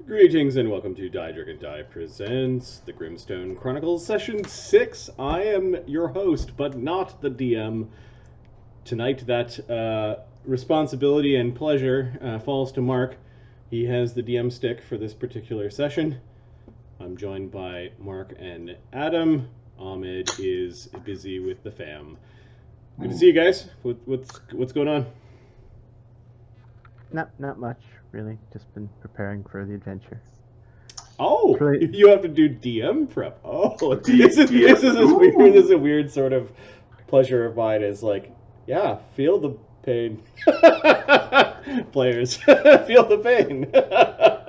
Greetings and welcome to Die Dragon Die presents the Grimstone Chronicles Session 6. I am your host, but not the DM. Tonight that responsibility and pleasure falls to Mark. He has the DM stick for this particular session. I'm joined by Mark and Adam. Ahmed is busy with the fam. Good to see you guys. What's going on? Not much, really. Just been preparing for the adventure. Oh, Really? you have to do DM prep. Oh, this is a weird sort of pleasure of mine. Is like, yeah, feel the pain. Players, feel the pain.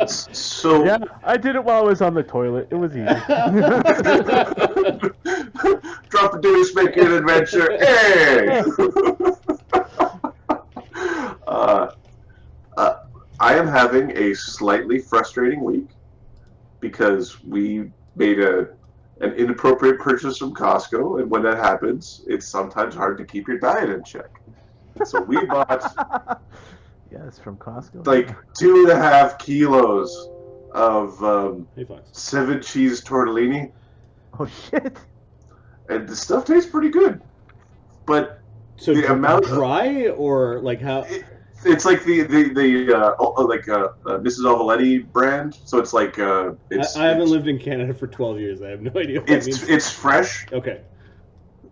So Yeah, I did it while I was on the toilet. It was easy. drop a deuce, make it an adventure. Hey! I am having a slightly frustrating week because we made an inappropriate purchase from Costco, and when that happens, it's sometimes hard to keep your diet in check. So we bought Yes, from Costco. like 2.5 kilos of Hey, Fox. 7 cheese tortellini, Oh shit! and the stuff tastes pretty good. But So the amount of- dry or like how? it's like the Mrs. Olivetti brand. So it's like I haven't lived in Canada for 12 years. I have no idea what that means. It's fresh. Okay.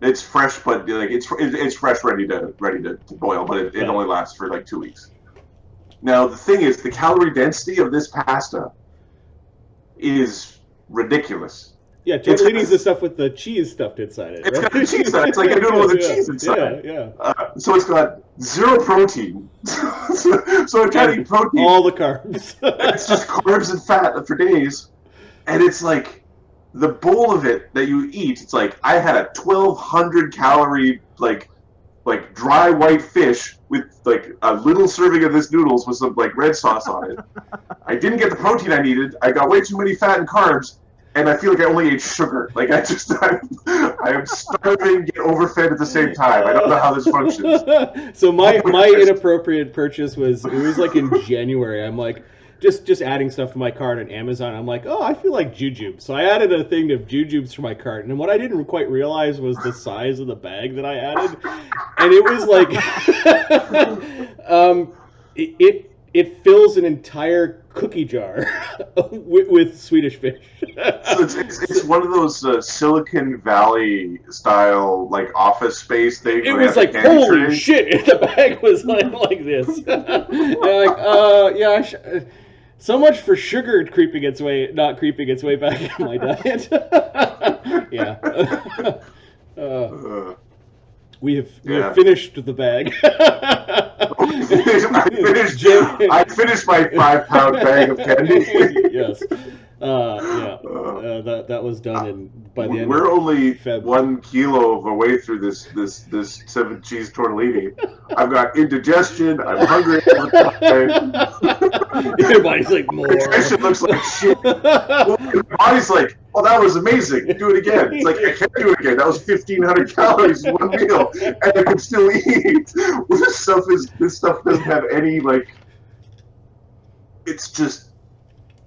It's fresh, but like it's fresh, ready to boil. But it Right. only lasts for like 2 weeks. Now the thing is, the calorie density of this pasta is ridiculous. Yeah, tortellini's the stuff with the cheese stuffed inside it. It's right? got the cheese inside. It's like a noodle with the cheese inside. Yeah. So it's got zero protein. so I'm trying to eat protein. All the carbs. It's just carbs and fat for days, and it's like the bowl of it that you eat. It's like I had a 1,200 calorie like dry white fish with like a little serving of this noodles with some like red sauce on it. I didn't get the protein I needed. I got way too many fat and carbs, and I feel like I only ate sugar. Like I am starving yet overfed at the same time. I don't know how this functions. So my inappropriate purchase was like in January. I'm like just adding stuff to my cart on Amazon. I'm like, oh, I feel like jujubes. So I added a thing of jujubes to my cart, and what I didn't quite realize was the size of the bag that I added, and it was like it fills an entire cookie jar with Swedish fish. So it's one of those Silicon Valley style like office space things. It where was they like, have candy holy trays. shit! And the bag was like this. And I'm like, yeah. So much for sugar not creeping its way back in my diet. Yeah. We have finished the bag. I finished my 5-pound bag of candy. Yes. That was done, and by the end We're of only Feb. 1 kilo of a way through this 7 cheese tortellini. I've got indigestion. I'm hungry all the time. Your body's like, more. Nutrition looks like shit. My body's like, oh, that was amazing. Do it again. It's like, I can't do it again. That was 1,500 calories in one meal, and I can still eat. This stuff doesn't have any, like, it's just,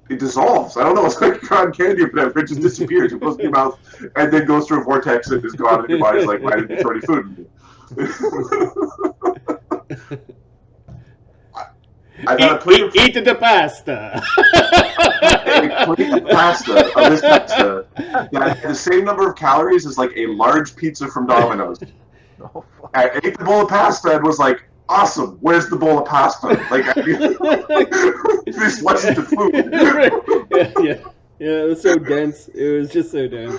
it dissolves. I don't know. It's like cotton candy or whatever. It just disappears. It goes in your mouth and then goes through a vortex and is gone, and your body's like, why didn't you throw any food in me? I've had a plate of Eat the pasta. a plate of pasta, of this pasta, that had the same number of calories as like a large pizza from Domino's. Oh, fuck. I ate the bowl of pasta and was like, awesome, where's the bowl of pasta? Like, this wasn't the food. Yeah, it was so dense. It was just so dense.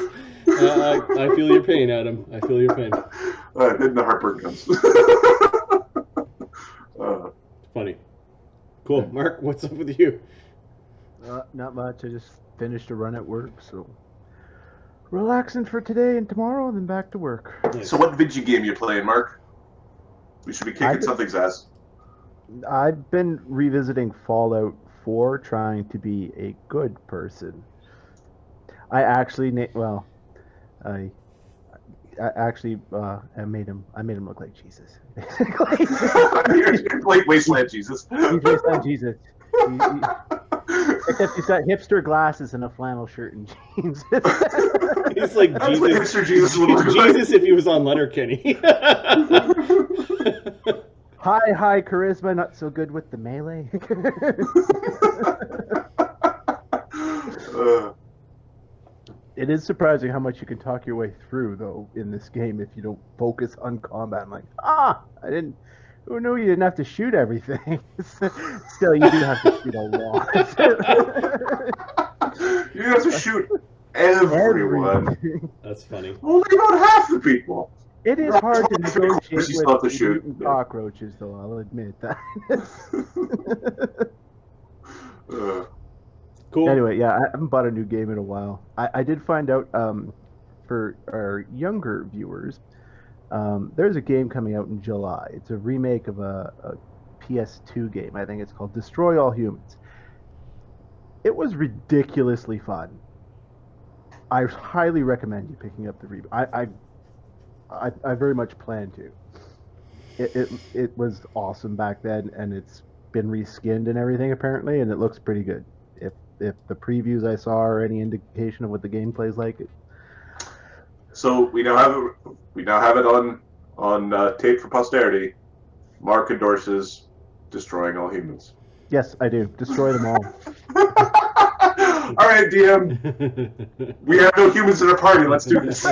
I feel your pain, Adam. I feel your pain. Then the heartburn comes. Funny. Cool. Mark, what's up with you? Not much. I just finished a run at work, so relaxing for today and tomorrow, and then back to work. Nice. So what video game you playing, Mark? We should be kicking something's ass. I've been revisiting Fallout 4, trying to be a good person. I actually, I made him look like Jesus. You're like Wasteland Jesus. He's Wasteland Jesus. Except he's got hipster glasses and a flannel shirt and jeans. He's like That's what Jesus. hipster Jesus would look like. Jesus if he was on Letterkenny. High charisma, not so good with the melee. It is surprising how much you can talk your way through, though, in this game if you don't focus on combat. I'm like, who knew you didn't have to shoot everything? Still, you do have to shoot a lot. You have to shoot everyone. That's funny. Only about half the people. It is hard to Of course you negotiate still have to with shoot. mutant cockroaches, though, I'll admit that. Cool. Anyway, yeah, I haven't bought a new game in a while. I did find out, for our younger viewers, there's a game coming out in July. It's a remake of a PS2 game. I think it's called Destroy All Humans. It was ridiculously fun. I highly recommend you picking up the remake. I very much plan to. It was awesome back then, and it's been reskinned and everything apparently, and it looks pretty good. If the previews I saw are any indication of what the gameplay is like. So we now have it on tape for posterity. Mark endorses destroying all humans. Yes, I do. Destroy them all. All right, DM. We have no humans in our party. Let's do this.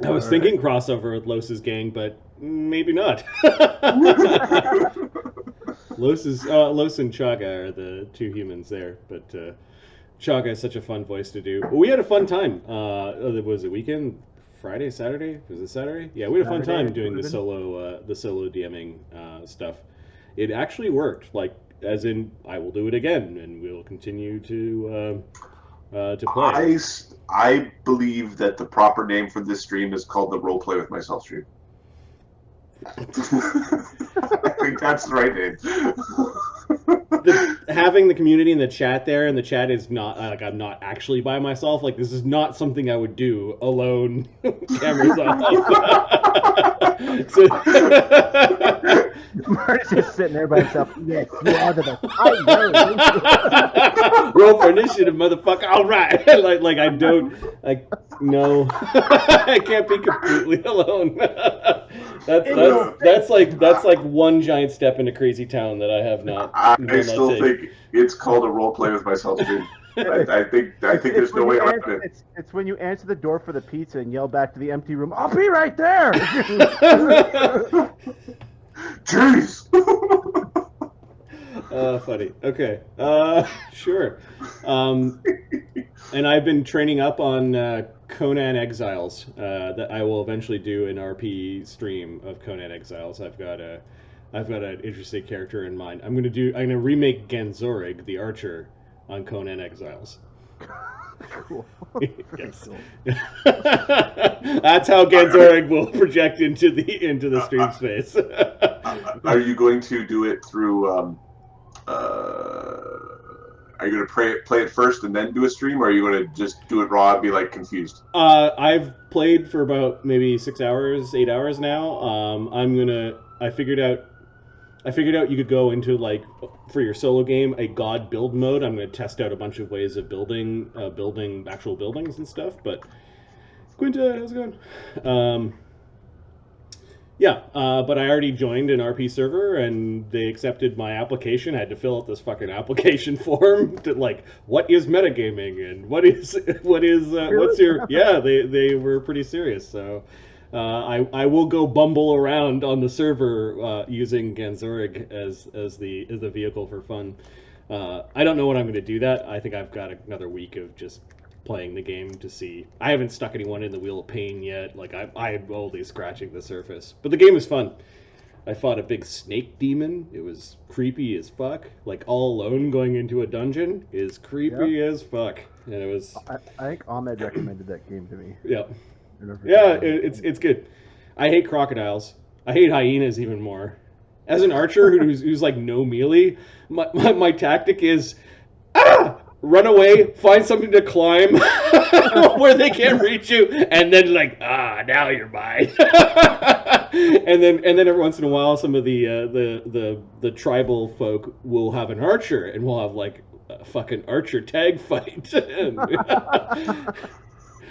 I was thinking crossover with Los's gang, but maybe not. Los and Chaga are the two humans there, but Chaga is such a fun voice to do. We had a fun time. Was it weekend? Friday, Saturday? Was it Saturday? Yeah, we had a fun time doing the solo DMing stuff. It actually worked. Like, as in, I will do it again, and we'll continue to play. I believe that the proper name for this stream is called the Roleplay with Myself stream. I think that's the right name. Having the community in the chat there, and the chat is not like I'm not actually by myself. Like, this is not something I would do alone. Cameras off. Mark's just sitting there by himself. Yes, you are the I know. Roll for initiative, motherfucker. All right. like I don't. Like, no. I can't be completely alone. That's like one giant step into Crazy Town that I have not. I still think it's called a Roleplay with Myself stream. I think there's no way around it. It's when you answer the door for the pizza and yell back to the empty room, "I'll be right there." Jeez. Funny. Okay. Sure. And I've been training up on Conan Exiles. That I will eventually do an RP stream of Conan Exiles. I've got an interesting character in mind. I'm gonna remake Ganzorig the Archer on Conan Exiles. Cool. Yes. Cool. That's how Ganzorig will project into the stream space. Are you going to do it through? Are you going to play it first and then do a stream, or are you going to just do it raw and be like confused? I've played for about maybe 8 hours now. I figured out you could go into, like, for your solo game, a god build mode. I'm going to test out a bunch of ways of building actual buildings and stuff. But Quinta, how's it going? But I already joined an RP server, and they accepted my application. I had to fill out this fucking application form to, like, what is metagaming and what's your They were pretty serious. So I will go bumble around on the server using Ganzorig as the vehicle for fun. I don't know when I'm going to do that. I think I've got another week of just playing the game to see. I haven't stuck anyone in the Wheel of Pain yet. Like, I'm only scratching the surface. But the game is fun. I fought a big snake demon. It was creepy as fuck. Like, all alone going into a dungeon is creepy as fuck. And it was... I think Ahmed recommended that game to me. Yeah. Yeah, it's good. I hate crocodiles. I hate hyenas even more. As an archer who's like no melee, my tactic is run away, find something to climb where they can't reach you, and then like, now you're mine. and then every once in a while, some of the tribal folk will have an archer, and we'll have like a fucking archer tag fight.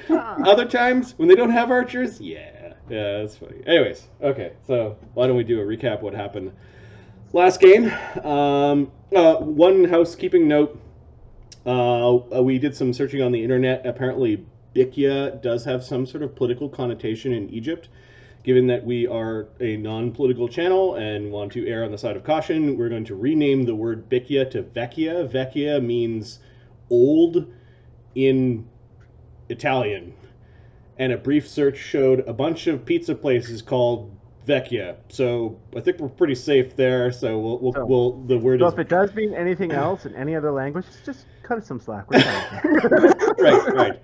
Other times when they don't have archers, yeah, that's funny. Anyways, okay, so why don't we do a recap what happened last game? One housekeeping note. We did some searching on the internet. Apparently, Bikya does have some sort of political connotation in Egypt. Given that we are a non-political channel and want to err on the side of caution, we're going to rename the word Bikya to Vecchia. Vecchia means old in Italian. And a brief search showed a bunch of pizza places called Vecchia. So I think we're pretty safe there. So we'll the word So is... if it does mean anything else in any other language, just cut us some slack. We're right.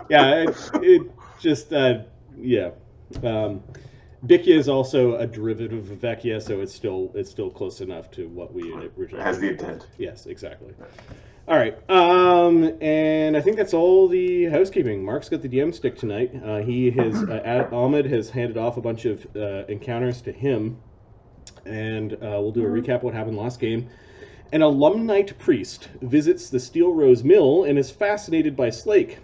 Yeah, it just yeah. Bikya is also a derivative of Vecchia, so it's still close enough to what we originally has the intent. Yes, exactly. All right, and I think that's all the housekeeping. Mark's got the DM stick tonight. Ahmed has handed off a bunch of encounters to him, and we'll do a recap what happened last game. An alumni priest visits the Steelrose Mill and is fascinated by Slake.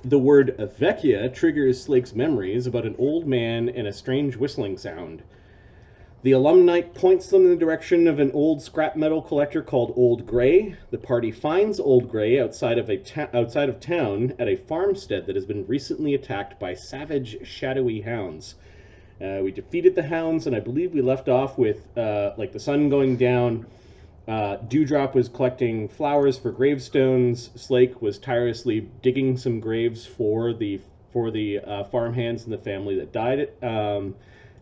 The word Vecchia triggers Slake's memories about an old man and a strange whistling sound. The alumni points them in the direction of an old scrap metal collector called Old Grey. The party finds Old Grey outside of town at a farmstead that has been recently attacked by savage, shadowy hounds. We defeated the hounds, and I believe we left off with like the sun going down. Dewdrop was collecting flowers for gravestones. Slake was tirelessly digging some graves for the farmhands in the family that died.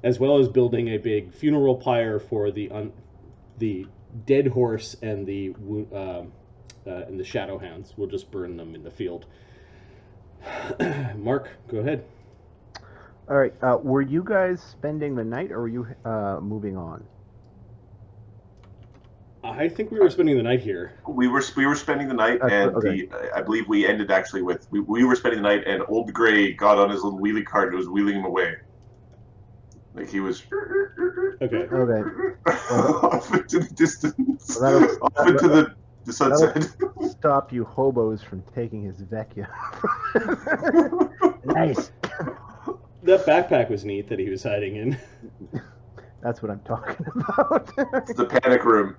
As well as building a big funeral pyre for the dead horse and the shadow hounds. We'll just burn them in the field. Mark, go ahead. All right. Were you guys spending the night, or were you moving on? I think we were spending the night here. We were spending the night, and okay. I believe we ended actually with we were spending the night, and Old Grey got on his little wheelie cart and was wheeling him away. Like he was Okay. off into the distance, off into the sunset. Stop you hobos from taking his Vecchia. Nice. That backpack was neat that he was hiding in. That's what I'm talking about. It's the panic room.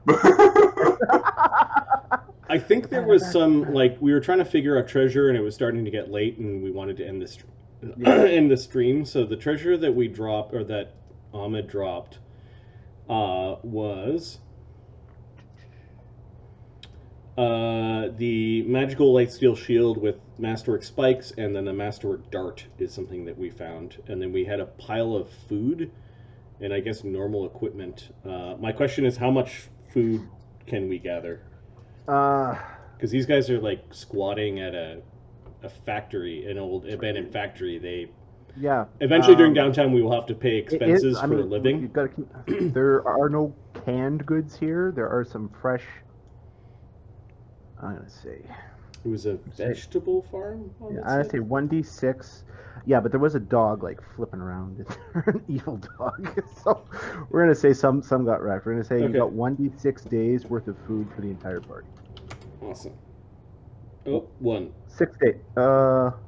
I think there was some, like, we were trying to figure out treasure and it was starting to get late and we wanted to end the stream. So the treasure that we dropped, or that Ahmed dropped, was the magical light steel shield with masterwork spikes, and then the masterwork dart is something that we found. And then we had a pile of food and I guess normal equipment. My question is, how much food can we gather? Because these guys are like squatting at a factory, an old abandoned factory. Eventually during downtime we will have to pay expenses for a living. You've got to there are no canned goods here. There are some fresh. I'm gonna say. It was a vegetable farm. I'd say 1d6. Yeah, but there was a dog like flipping around. An evil dog. So we're gonna say some got wrecked. We're gonna say you got 1d6 days worth of food for the entire party. Awesome. Oh, 1. 6 days.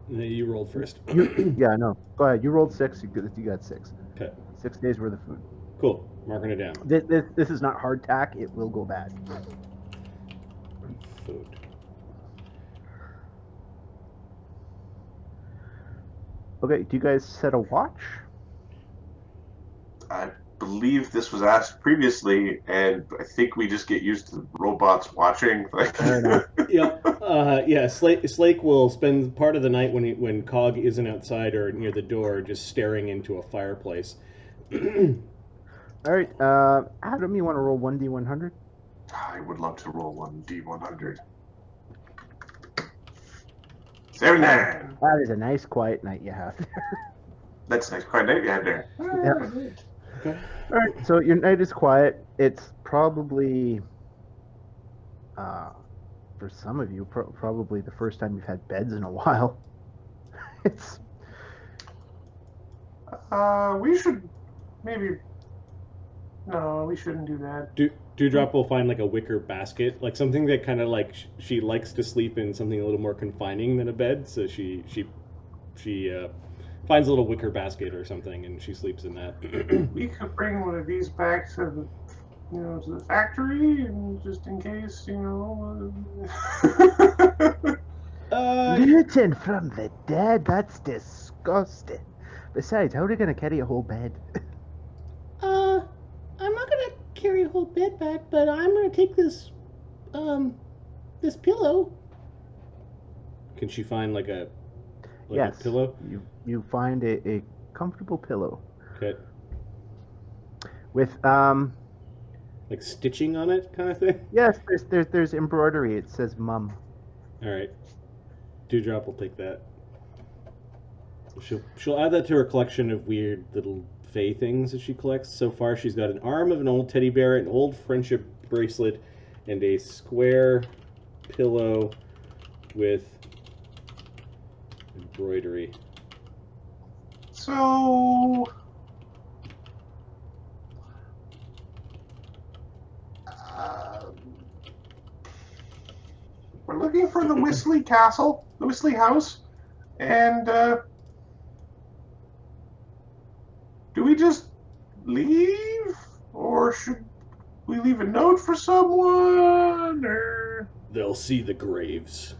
You rolled first. Yeah, no. Go ahead. You rolled 6. You got 6. Okay. 6 days worth of food. Cool. Marking it down. This is not hardtack. It will go bad. Food. Okay. Do you guys set a watch? I believe this was asked previously, and I think we just get used to robots watching. Yeah. Slake will spend part of the night when Cog isn't outside or near the door, just staring into a fireplace. All right. Adam, you want to roll 1d100? I would love to roll 1d100. 79. That is a nice quiet night you have there. That's a nice quiet night you had there. Yeah. Okay. All right. So your night is quiet. It's probably for for some of you, probably the first time you've had beds in a while. It's We should maybe. No, we shouldn't do that. Dewdrop will find like a wicker basket, like something that kind of like she likes to sleep in, something a little more confining than a bed. So she finds a little wicker basket or something, and she sleeps in that. We could bring one of these back to the factory, and just in case, gluten from the dead. That's disgusting. Besides, how are they going to carry a whole bed? I'm not gonna carry a whole bed back, but I'm gonna take this pillow. Can she find like a Yes. pillow? You find a comfortable pillow Okay. with Like stitching on it, kind of thing. yes, there's embroidery. It says "Mum." All right. Dewdrop will take that. She'll add that to her collection of weird little Fae things that she collects. So far, she's got an arm of an old teddy bear, an old friendship bracelet, and a square pillow with embroidery. So. We're looking for the Whistling Castle, the Whistling House, and do we just leave, or should we leave a note for someone, or? They'll see the graves.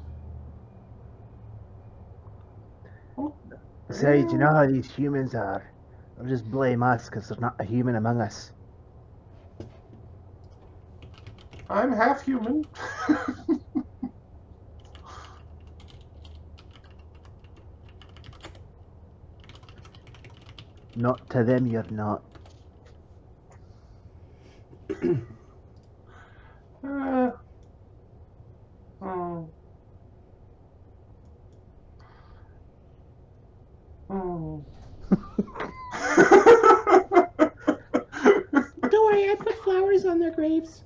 Besides, you know how these humans are. They'll just blame us because there's not a human among us. I'm half human. Not to them, you're not. Hmm. Don't worry, I put flowers on their graves.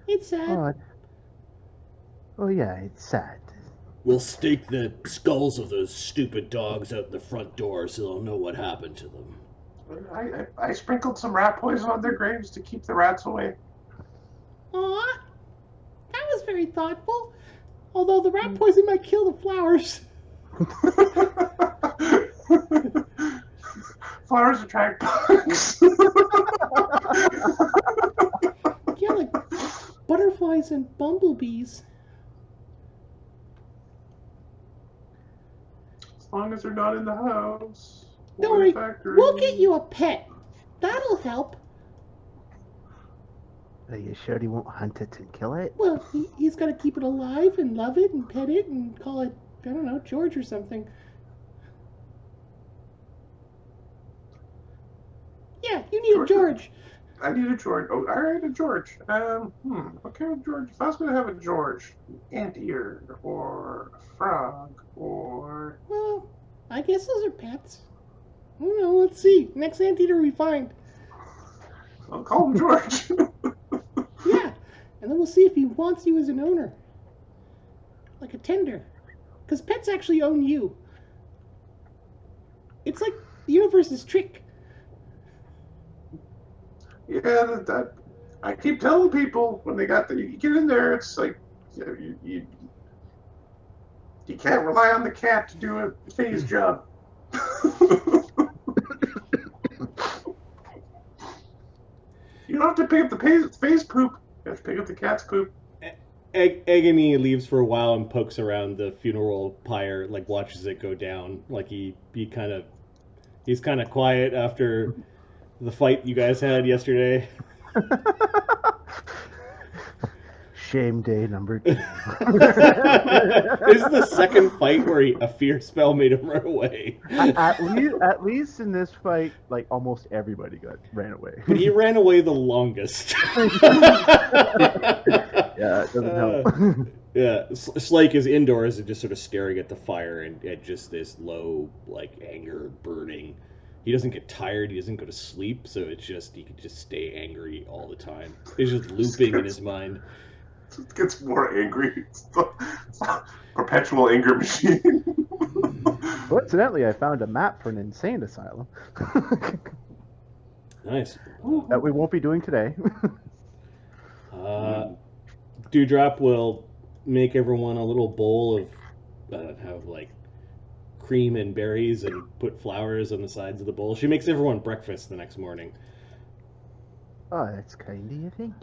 It's sad. Oh yeah, it's sad. We'll stake the skulls of those stupid dogs out the front door so they'll know what happened to them. I sprinkled some rat poison on their graves to keep the rats away. Aw, that was very thoughtful. Although the rat poison might kill the flowers. Flowers attract bugs. Yeah, like butterflies and bumblebees. As long as they're not in the house. Don't or worry, the factory. we'll get you a pet. That'll help. Are you sure he won't hunt it and kill it? Well, he's got to keep it alive and love it and pet it and call it, I don't know, George or something. Yeah, you need a George. I need a George. Oh, all right, a George. Okay, George. If I was going to have a George, an anteater or a frog or... Well, I guess those are pets. I don't know, let's see. Next anteater we find. I'll call him George. Yeah, and then we'll see if he wants you as an owner. Like a tender. Because pets actually own you. It's like the universe's trick. Yeah, that I keep telling people when they you get in there, it's like you can't rely on the cat to do a phase job. You don't have to pick up the phase poop. You have to pick up the cat's poop. Agony leaves for a while and pokes around the funeral pyre, like watches it go down. Like he's kind of quiet after the fight you guys had yesterday. Shame day number 2. This is the second fight where a fear spell made him run away. At least in this fight, like almost everybody ran away. But he ran away the longest. Yeah, it doesn't help. Yeah, Slake is indoors and just sort of staring at the fire and at just this low, like, anger burning. He doesn't get tired, he doesn't go to sleep, so it's just, he can just stay angry all the time. It's just looping in his mind. It gets more angry. It's a perpetual anger machine. Coincidentally, I found a map for an insane asylum Nice. that we won't be doing today. Dewdrop will make everyone a little bowl of have like cream and berries and put flowers on the sides of the bowl. She makes everyone breakfast the next morning. Oh, that's kind of you think.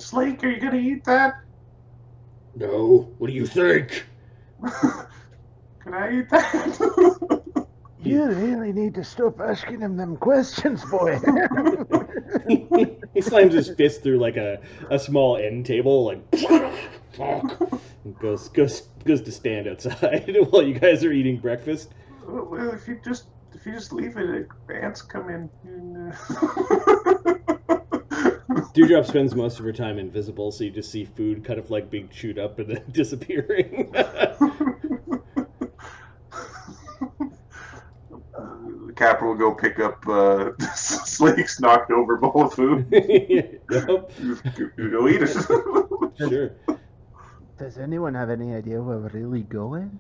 Slake, are you gonna eat that? No, what do you think? Can I eat that? You really need to stop asking him them questions, boy. He slams his fist through like a small end table, like and goes to stand outside while you guys are eating breakfast. Well, if you just leave it, ants come in. And, Dewdrop spends most of her time invisible, so you just see food kind of like being chewed up and then disappearing. Capper will go pick up Slake's knocked over bowl of food. Yep. You go eat it. Sure. Does anyone have any idea where we're really going?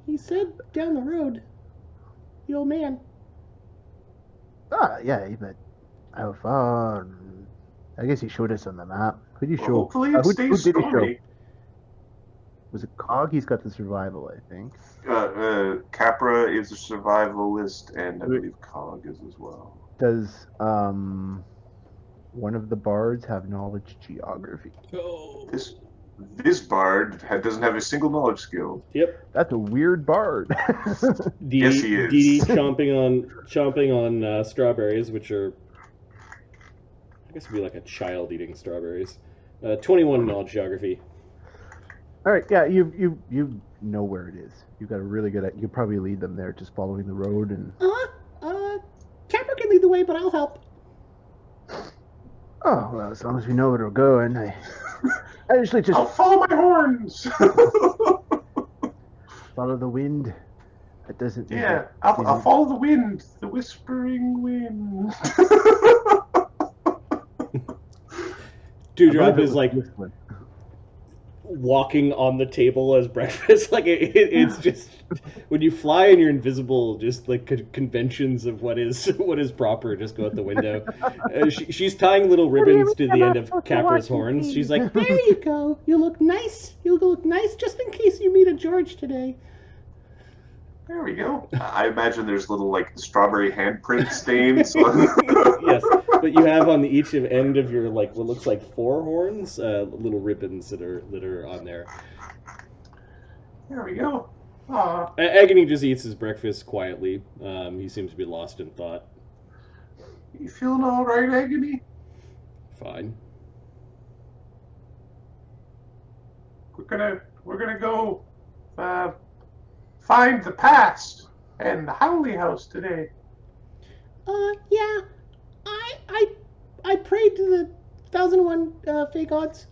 He said down the road. The old man. Ah, yeah, but how far? I guess he showed us on the map. Could you show? hopefully it who stays did he show? stormy. Was it Cog? He's got the survival, I think. Capra is a survivalist, and I believe Cog is as well. Does one of the bards have knowledge geography? Oh. This bard doesn't have a single knowledge skill. Yep. That's a weird bard. Yes, he is. Dee Dee chomping on strawberries, which are, I guess, would be like a child eating strawberries. 21 knowledge geography. All right, yeah, you know where it is. You've got a really good. You probably lead them there, just following the road and. Capper can lead the way, but I'll help. Oh well, as long as we know where we're going, I usually just I'll follow my horns. follow the wind. That doesn't. Yeah, I'll follow the wind, the whispering wind. Dewdrop is like walking on the table as breakfast. Like it's just when you fly and you're invisible, just like conventions of what is proper just go out the window. She's tying little ribbons to the end of Capra's horns. She's like, There you go. You look nice. You look nice just in case you meet a George today. There we go. I imagine there's little like strawberry handprint stains. yes, but you have on each end of your like what looks like 4 horns, little ribbons that are on there. There we go. Agony just eats his breakfast quietly. He seems to be lost in thought. You feeling all right, Agony? Fine. We're gonna go find the past and the Howley house today. Yeah. I prayed to the 1001 Fey gods.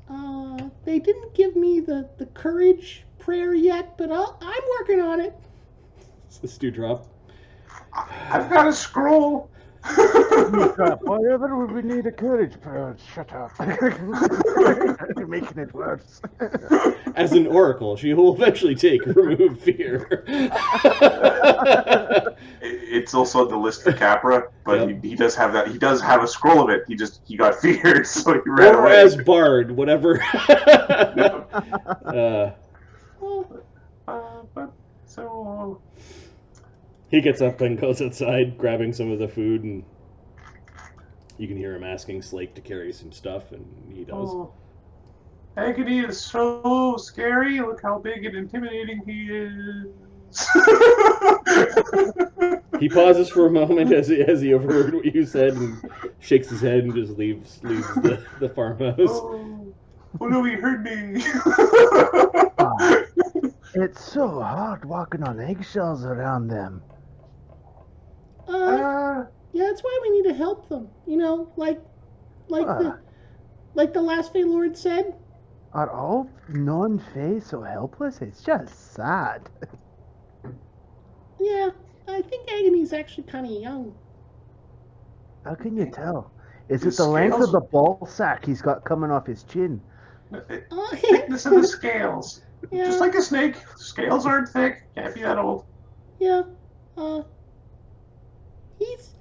They didn't give me the courage prayer yet, but I'm working on it. It's Dewdrop. I've got a scroll. Whatever we need a courage prayer. Shut up. You're making it worse. As an oracle, she will eventually remove fear. It's also on the list for Capra, but Yep. he does have that. He does have a scroll of it. He got feared, so he ran Or away. as Bard, whatever. But so He gets up and goes outside, grabbing some of the food, and you can hear him asking Slake to carry some stuff, and he does. Agony is so scary. Look how big and intimidating he is. He pauses for a moment as he overheard what you said and shakes his head and just leaves the farmhouse. Oh no, he heard me. It's so hard walking on eggshells around them. Yeah, that's why we need to help them. You know, like the last Fey Lord said. Are all non-Fey so helpless? It's just sad. Yeah, I think Agony's actually kind of young. How can you tell? Is His it the length of scales? the ball sack he's got coming off his chin? Thickness of the scales. Yeah. Just like a snake. Scales aren't thick. Can't be that old. Yeah. He's.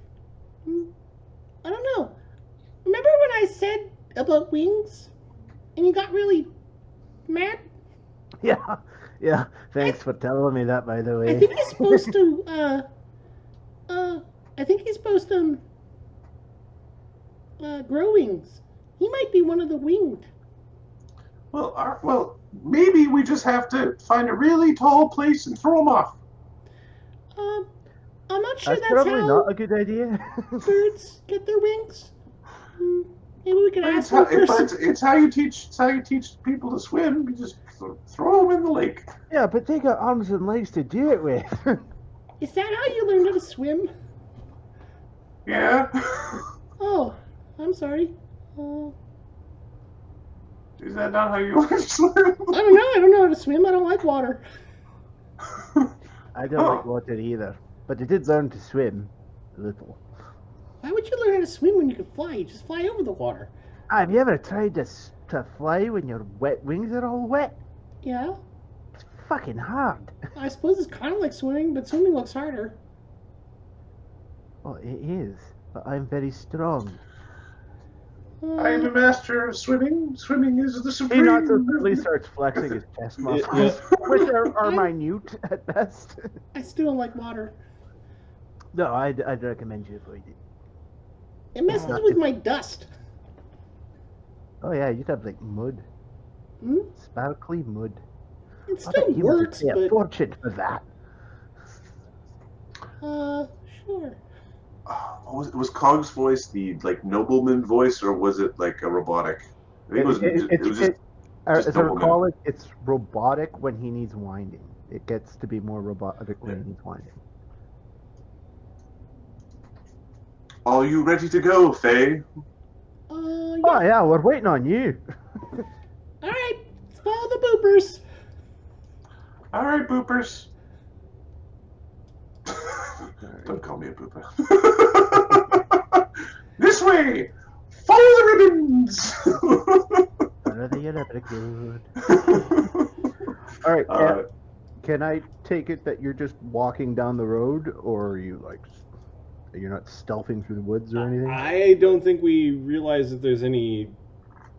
I don't know. Remember when I said about wings? And you got really mad? Yeah. Thanks for telling me that, by the way. I think he's supposed to, grow wings. He might be one of the winged. Well, maybe we just have to find a really tall place and throw them off. I'm not sure That's that's probably how not a good idea. birds get their wings. Maybe we could It's ask them first. it's how you teach. It's how you teach people to swim. You just throw them in the lake. Yeah, but they got arms and legs to do it with. Is that how you learned how to swim? Yeah. Oh, I'm sorry. Is that not how you learn to swim? I don't know. I don't know how to swim. I don't like water. I don't like water either, but I did learn to swim a little. Why would you learn how to swim when you can fly? You just fly over the water. Have you ever tried to fly when your wet wings are all wet? Yeah, It's fucking hard. I suppose it's kind of like swimming, but swimming looks harder. Well, it is, but I'm very strong. I am a master of swimming. Swimming is the He supreme. not so suddenly starts flexing his chest muscles, which are minute at best. I still don't like water. No, I'd recommend you avoid it. It messes with my dust. Oh yeah, you'd have like mud, Hmm? sparkly mud. It I still bet you would works, pay a but fortune for that. sure. Was Cog's voice the like nobleman voice, or was it like a robotic? I think it was just As I nobleman. recall it, it's robotic when he needs winding. It gets to be more robotic when he needs winding. Are you ready to go, Faye? Yeah. Oh yeah, we're waiting on you. All right, let's follow the boopers. All right, boopers. Don't call me a booper. This way. Follow the ribbons. You're very good. All right. Can I take it that you're just walking down the road, or are you like, you're not stealthing through the woods or anything? I don't think we realize that there's any.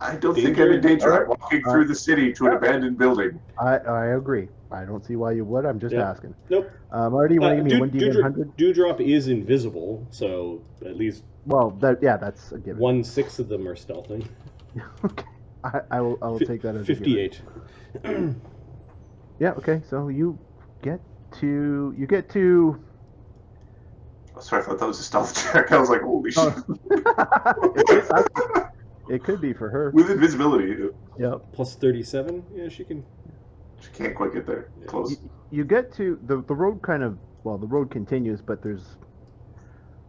I don't think Danger. I'm in danger. Alright. I'm walking through the city to an abandoned building. I agree. I don't see why you would. I'm just asking. Nope. Marty, what do you mean? 1d100? Dewdrop is invisible, so at least Well, that's a given. 1/6 of them are stealthing. Okay. I will take that as a given. 58. Yeah. Okay. So you get to. Oh, sorry, I thought that was a stealth check. I was like, holy shit. It could be for her. With invisibility, Yep. Plus 37? Yeah, she can. she can't quite get there. Close. You get to the road kind of, well, the road continues, but there's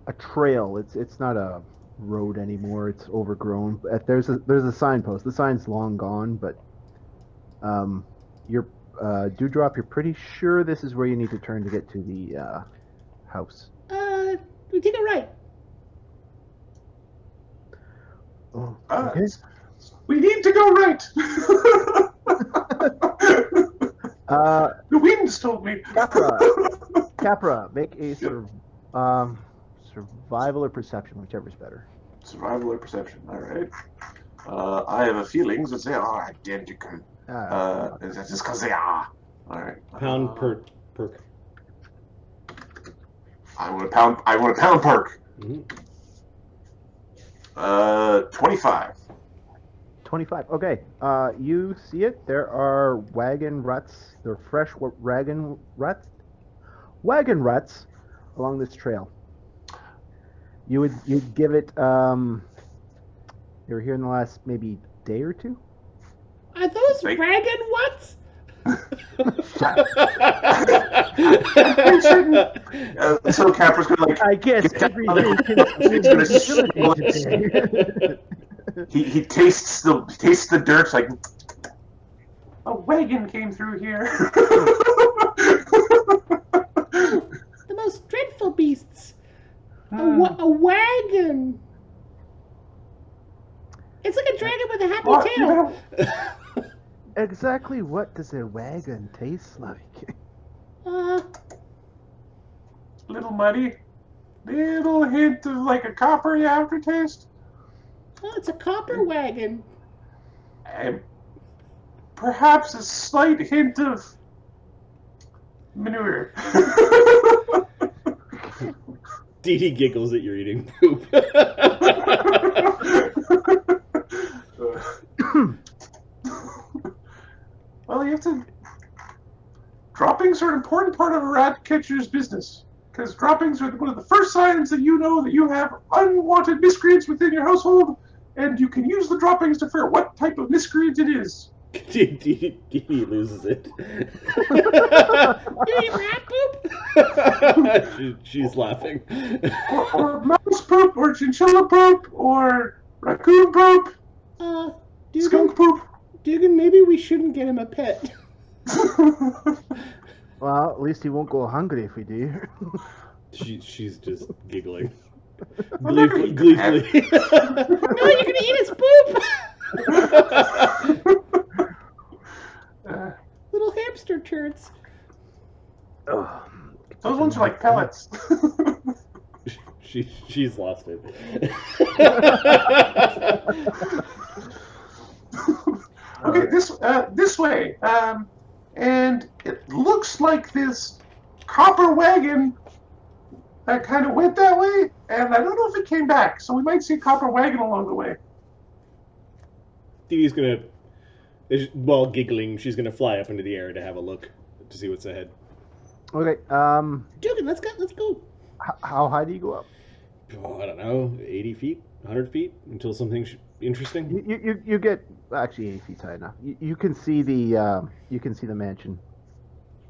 a trail. It's not a road anymore. It's overgrown. There's a signpost. The sign's long gone, but you're Dewdrop, you're pretty sure this is where you need to turn to get to the house. We take it right. Oh, okay. We need to go right. The winds told me. Capra, make a survival or perception, whichever's better. Survival or perception. All right. I have a feeling that they are identical. It's just because they are. All right. Pound perk. I want a pound perk. Mhm. 25. 25. Okay. You see it. There are wagon ruts. They're fresh wagon ruts along this trail. You'd give it. You were here in the last maybe day or two. Are those Thank- wagon what's? So Capra's gonna like. I guess Get every down. day He's gonna he tastes the dirt like. A wagon came through here. The most dreadful beasts. A wagon. dragon with a happy What? tail. Exactly what does a wagon taste like? Little muddy. Little hint of like a coppery aftertaste. Oh, it's a copper wagon. And perhaps a slight hint of manure. Dee Dee giggles that you're eating poop. Well, you have to. Droppings are an important part of a rat catcher's business. Because droppings are one of the first signs that you know that you have unwanted miscreants within your household, and you can use the droppings to figure out what type of miscreant it is. Dee Dee loses it. You eat rat poop? She's laughing. Or mouse poop, or chinchilla poop, or raccoon poop, skunk poop. Dugan, maybe we shouldn't get him a pet. Well, at least he won't go hungry if we do. She's just giggling. I'm not gonna Gleefully. eat the No, you're gonna eat his poop. Little hamster turds. Oh, Those ones are like pellets. She's lost it. Okay, this way. And it looks like this copper wagon that kind of went that way, and I don't know if it came back, so we might see a copper wagon along the way. Dee Dee's gonna, while giggling, she's gonna fly up into the air to have a look to see what's ahead. Okay. Dugan, let's go. How high do you go up? Oh, I don't know, 80 feet, 100 feet, until something interesting. You get actually 80 feet high enough. You can see the mansion.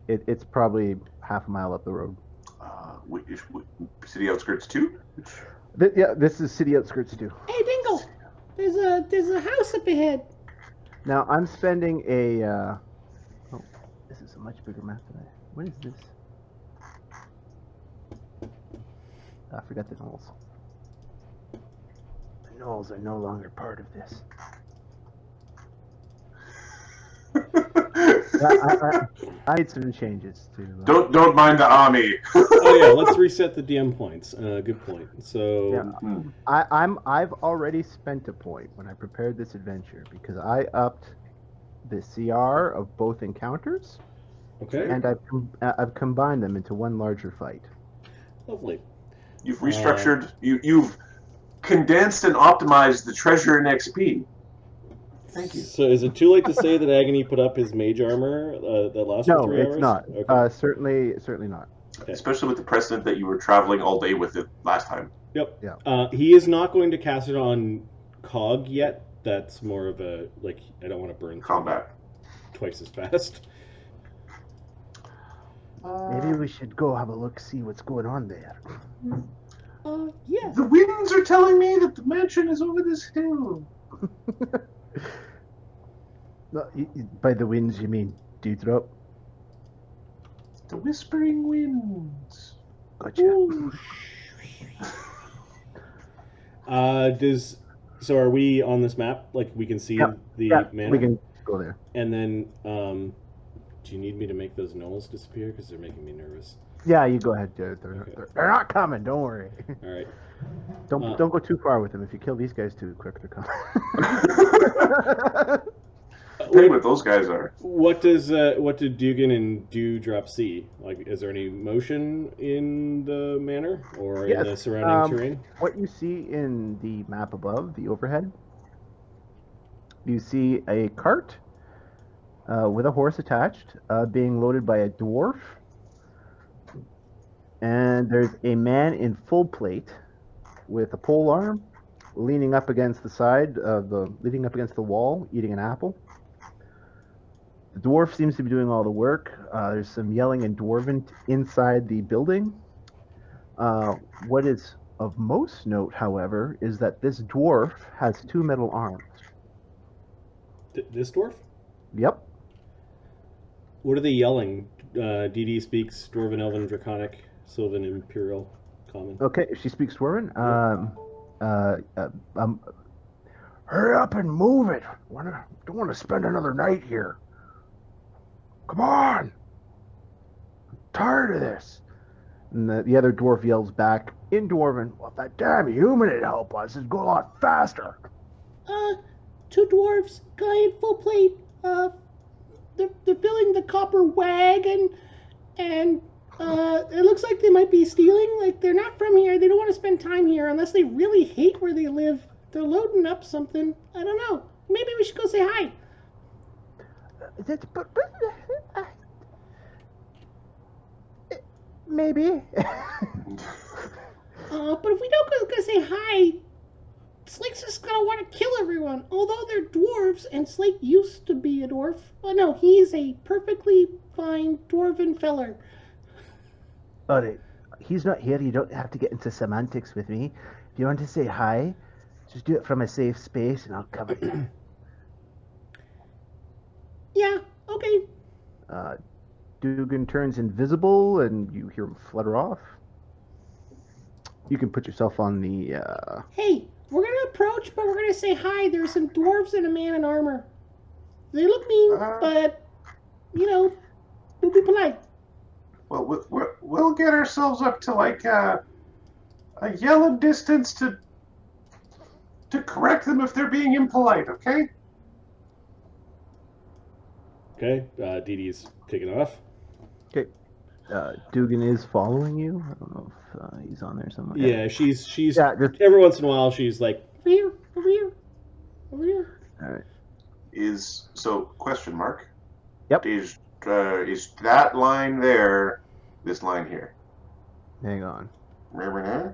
It's probably half a mile up the road. City outskirts too? Yeah, this is city outskirts too. Hey, Dingle, there's a house up ahead. Now I'm spending a. Oh, this is a much bigger map than I. What is this? I forgot the gnolls. The gnolls are no longer part of this. I made some changes to. Don't mind the army. Oh yeah, let's reset the DM points. Good point. So yeah. I've already spent a point when I prepared this adventure because I upped the CR of both encounters. Okay. And I've combined them into one larger fight. Lovely. You've restructured. You've condensed and optimized the treasure and XP. Thank you. So is it too late to say that Agony put up his mage armor that lasts for 3 hours? No, it's not. Okay. Certainly not. Okay. Especially with the precedent that you were traveling all day with it last time. Yep. Yeah. He is not going to cast it on Cog yet. That's more of a, like, I don't want to burn Combat. twice as fast. Maybe we should go have a look, see what's going on there. Yeah. The winds are telling me that the mansion is over this hill. No, by the winds, you mean Dewdrop? The whispering winds. Gotcha. Ooh. So are we on this map? Like, we can see the manor? We can go there. And then, do you need me to make those gnolls disappear? Because they're making me nervous. Yeah, you go ahead. They're not coming. Don't worry. All right. Don't go too far with them. If you kill these guys too quick, they're coming. Depending what those guys are. What did Dugan and Dewdrop see? Like, is there any motion in the manor or in the surrounding terrain? What you see in the map above, the overhead, you see a cart with a horse attached, being loaded by a dwarf, and there's a man in full plate with a pole arm, leaning up against the wall, eating an apple. The dwarf seems to be doing all the work. There's some yelling in Dwarven inside the building. What is of most note, however, is that this dwarf has 2 metal arms. This dwarf? Yep. What are they yelling? Dee Dee speaks Dwarven, Elven, Draconic, Sylvan, Imperial, Common. Okay, she speaks Dwarven. Hurry up and move it. Don't want to spend another night here. Come on. I'm tired of this. And the other dwarf yells back in Dwarven, well, if that damn human would help us, it'd go a lot faster. Two dwarves, guy in full plate. They're filling the copper wagon, and it looks like they might be stealing. Like, they're not from here. They don't want to spend time here unless they really hate where they live. They're loading up something. I don't know. Maybe we should go say hi. Maybe. But if we don't go say hi, Slake's just gonna want to kill everyone. Although they're dwarves, and Slake used to be a dwarf. Oh no, he's a perfectly fine dwarven feller. But he's not here. You don't have to get into semantics with me. If you want to say hi, just do it from a safe space, and I'll cover you. Yeah, okay. Dugan turns invisible, and you hear him flutter off. You can put yourself on the... Hey, we're gonna approach, but we're gonna say hi. There's some dwarves and a man in armor. They look mean, but, you know, we'll be polite. Well, we'll get ourselves up to like a yellow distance to correct them if they're being impolite, okay? Okay, Dee Dee's taking off. Okay. Dugan is following you. I don't know if he's on there somewhere. Yeah, she's Yeah, just... every once in a while she's like, Over here, over here, over here. All right. Question mark. Yep. Is that line there this line here? Hang on. Remember now?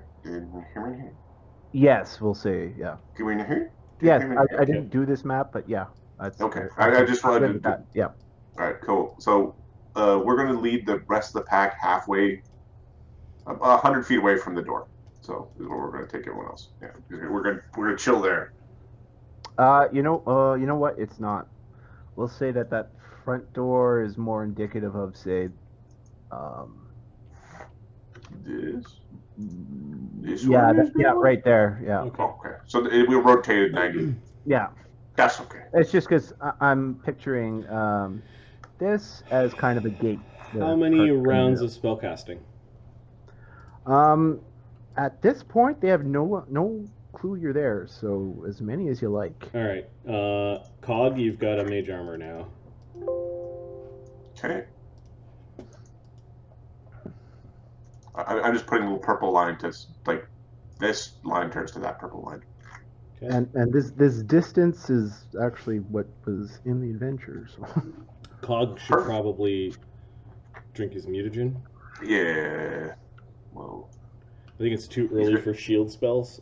Yes, we'll say, yeah. Can we hear? Yes, I didn't do this map, but yeah. That's, Okay, I just wanted to... that. Yeah. All right, cool. So we're going to lead the rest of the pack halfway, 100 feet away from the door. So this is where we're going to take everyone else. Yeah, we're going to chill there. You know what? It's not. We'll say that front door is more indicative of, say, This yeah, one? yeah, right there. Yeah. Okay. So we'll rotate it 90. Yeah. That's okay. It's just because I'm picturing this as kind of a gate. how many rounds of spellcasting? At this point, they have no clue you're there, so as many as you like. All right, Cog, you've got a mage armor now. Okay. I'm just putting a little purple line to, like, this line turns to that purple line. Okay. And this distance is actually what was in the adventure. So. Cog should probably drink his mutagen. Yeah. Well, I think it's too early for shield spells.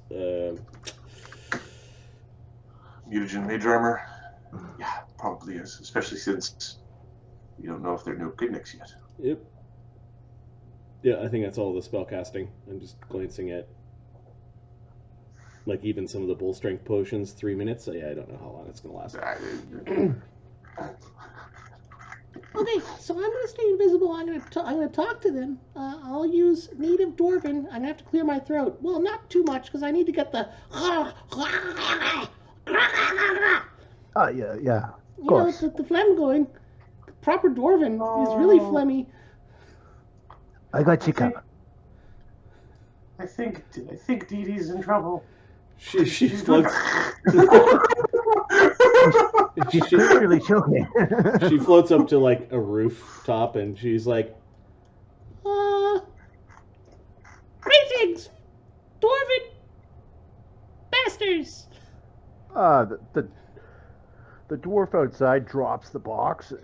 mutagen mage armor. Yeah, probably is, especially since you don't know if they're no picnics yet. Yep. Yeah, I think that's all the spell casting. I'm just glancing at, like, even some of the bull strength potions, 3 minutes. Yeah, I don't know how long it's gonna last. Okay, so I'm gonna stay invisible. I'm gonna talk to them. I'll use native Dwarven. I'm gonna have to clear my throat. Well, not too much because I need to get the. Yeah. You know, the phlegm going. Proper Dwarven is really phlegmy. I got you covered. I think Dee Dee's in trouble. She floats. She's really choking. She floats up to, like, a rooftop, and she's like, Greetings, Dwarven bastards. The dwarf outside drops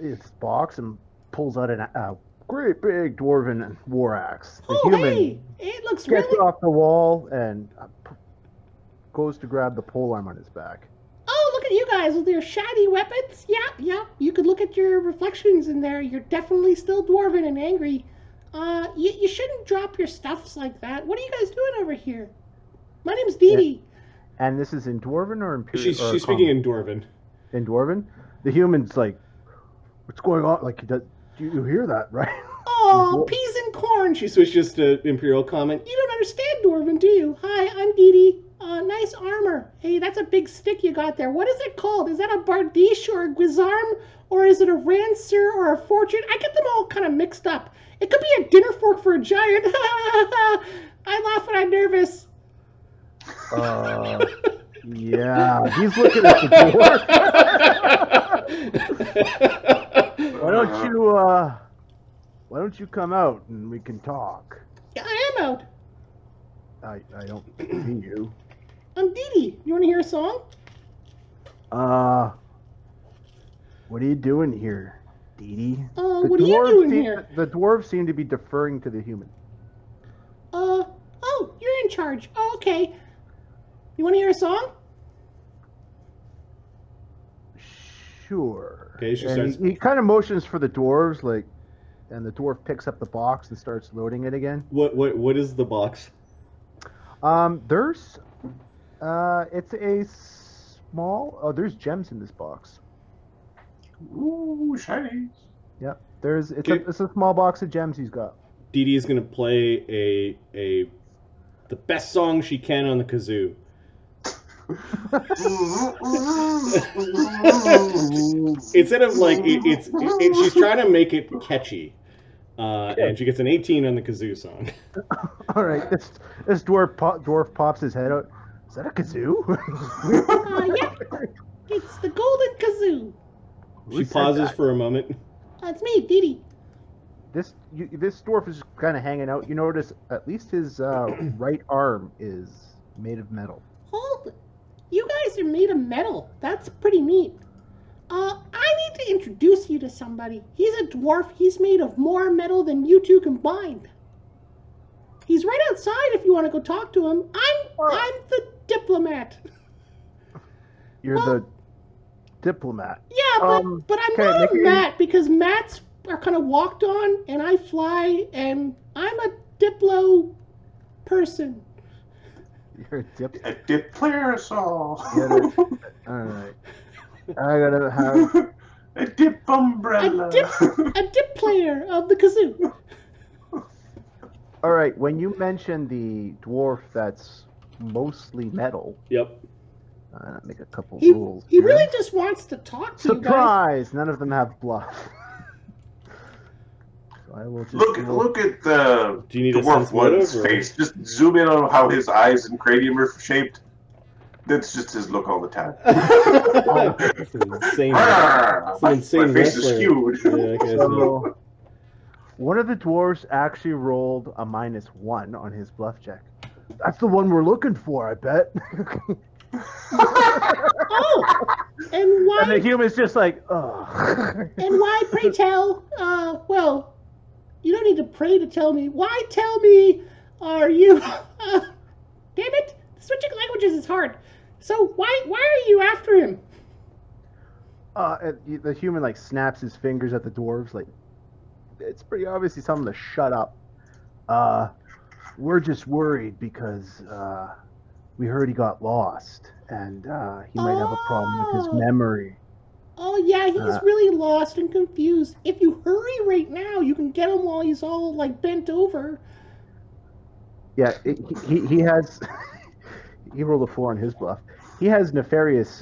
its box, and pulls out a great big dwarven war axe. The human Hey, it looks gets really. off the wall and goes to grab the polearm on his back. Oh, look at you guys with your shiny weapons. Yeah. You could look at your reflections in there. You're definitely still dwarven and angry. You shouldn't drop your stuffs like that. What are you guys doing over here? My name's Dee Dee. And this is in Dwarven or Imperial? she's speaking in Dwarven. In Dwarven? The human's like, what's going on? Like, do you hear that, right? Oh, peas and corn. She switches to Imperial comment. You don't understand Dwarven, do you? Hi, I'm Dee Dee. nice armor. Hey, that's a big stick you got there. What is it called? Is that a bardiche or a guisarme? Or is it a rancer or a fortune? I get them all kind of mixed up. It could be a dinner fork for a giant. I laugh when I'm nervous. Yeah, he's looking at the dwarf. Why don't you come out and we can talk? Yeah, I am out. I don't see you. I'm Dee Dee. You want to hear a song? What are you doing here, Dee Dee? What are you doing here? The dwarves seem to be deferring to the human. Oh, you're in charge. Oh, okay. You want to hear a song? Sure. Okay, she And starts. he kind of motions for the dwarves, like, and the dwarf picks up the box and starts loading it again. What is the box? There's, it's a small. Oh, there's gems in this box. Ooh, shiny. Yep. It's Okay. a small box of gems he's got. Dee Dee is gonna play the best song she can on the kazoo. Instead of like she's trying to make it catchy, and she gets an 18 on the kazoo song. All right, this dwarf pops his head out. Is that a kazoo? Yeah. It's the golden kazoo. She pauses for a moment. That's me, Dee Dee. This dwarf is kind of hanging out. You notice at least his right arm is made of metal. Oh, you guys are made of metal. That's pretty neat. I need to introduce you to somebody. He's a dwarf. He's made of more metal than you two combined. He's right outside if you want to go talk to him. I'm the diplomat. You're the diplomat. Yeah, but I'm okay, not a maybe- mat because mats are kind of walked on, and I fly, and I'm a diplo person. You're a dip. A dip parasol. All right. I gotta have. A dip umbrella. A dip player of the kazoo. All right. When you mention the dwarf that's mostly metal, Yep. make a couple He rules. he here. really just wants to talk to you guys. Surprise! None of them have bluff. So I will just Look at the Do you need a dwarf sense motive, one's or- face. Just zoom in on how his eyes and cranium are shaped. That's just his look all the time. That's an insane. That's an insane My face is wrestler. skewed. Yeah, that guy's not- So, one of the dwarves actually rolled a -1 on his bluff check. That's the one we're looking for, I bet. Oh, and why? And the human's just like, ugh. And why, pray tell? Well, you don't need to pray to tell me. Why tell me? Are you? Damn it! Switching languages is hard. So why are you after him? And the human like snaps his fingers at the dwarves, like it's pretty obvious he's telling them to shut up. We're just worried because we heard he got lost, and he might have a problem with his Oh. memory. Oh yeah, he's really lost and confused. If you hurry right now, you can get him while he's all like bent over. Yeah, he has. He rolled a 4 on his bluff. He has nefarious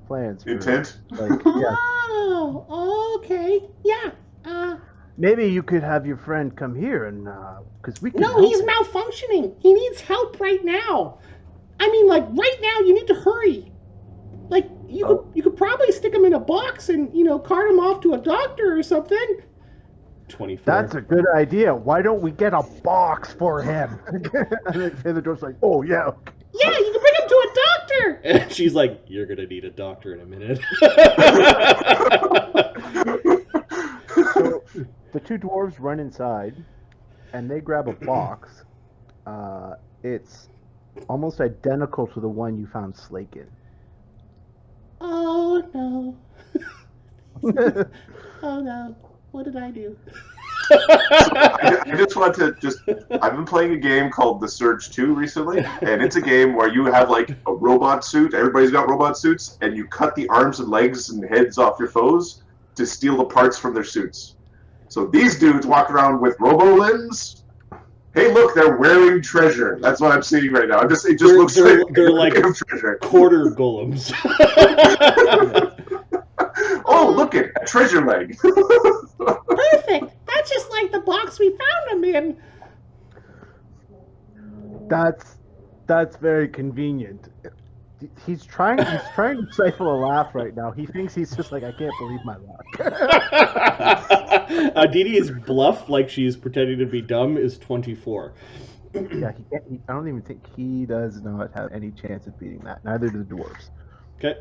plans. For, Intent? Like, yeah. Oh, okay. Yeah. Maybe you could have your friend come here, and because we can. No, help he's him. malfunctioning. He needs help right now. I mean, like right now, you need to hurry. Like you could probably stick him in a box and cart him off to a doctor or something. 24. That's a good idea. Why don't we get a box for him? And the dwarf's like, oh yeah. Okay. Yeah, you can bring him to a doctor. And she's like, "You're gonna need a doctor in a minute." So the two dwarves run inside, and they grab a box. It's almost identical to the one you found Slake in. Oh no. Oh no. What did I do? I just want to I've been playing a game called The Surge 2 recently, and it's a game where you have like a robot suit. Everybody's got robot suits, and you cut the arms and legs and heads off your foes to steal the parts from their suits. So these dudes walk around with robo limbs, Hey, look, they're wearing treasure. That's what I'm seeing right now. It just looks like they're like treasure. quarter golems. Oh, look it, a treasure leg. Perfect. That's just like the box we found him in. That's very convenient. He's trying to stifle a laugh right now. He thinks he's just like, I can't believe my luck. Dee Dee's bluff, like she's pretending to be dumb, is 24. Yeah, I don't even think he does not have any chance of beating that. Neither do the dwarves. Okay.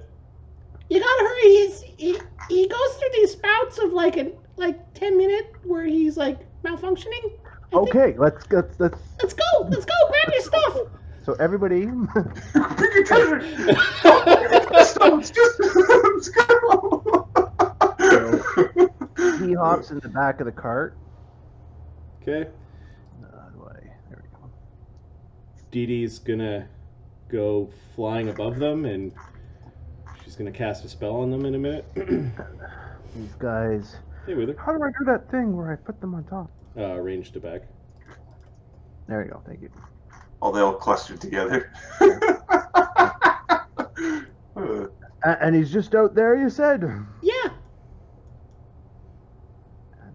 You gotta hurry. He goes through these spouts of like 10-minute where he's like malfunctioning. Okay, let's go. Let's go. Grab your stuff. So everybody, Pick your treasure. Let's go. he hops in the back of the cart. Okay. There we go. Dee Dee's gonna go flying above them, and she's gonna cast a spell on them in a minute. These guys. Hey, Wither. How do I do that thing where I put them on top? Range to back. There you go. Thank you. Oh, they all clustered together. And he's just out there, you said? Yeah.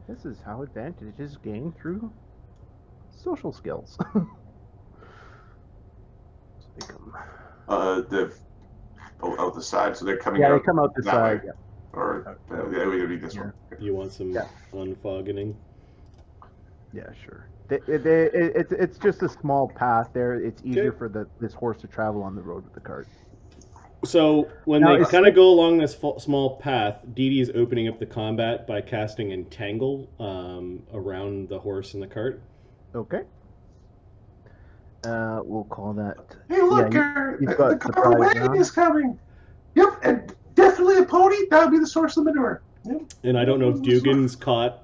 This is how advantages gain through social skills. They come. Out the side, so they're coming Yeah, out. they come out the that side. way. Yeah. Or we would be this one. You want some unfoggening? Yeah, sure. It's just a small path there. It's easier Okay. for this horse to travel on the road with the cart. So when Now, they it's kind of go along this small path, Dee Dee's opening up the combat by casting Entangle around the horse and the cart. Okay. We'll call that. Hey, look, you've got the car wagon is coming. Yep, and definitely a pony. That would be the source of the manure. Yep. And I don't know if Duggan's caught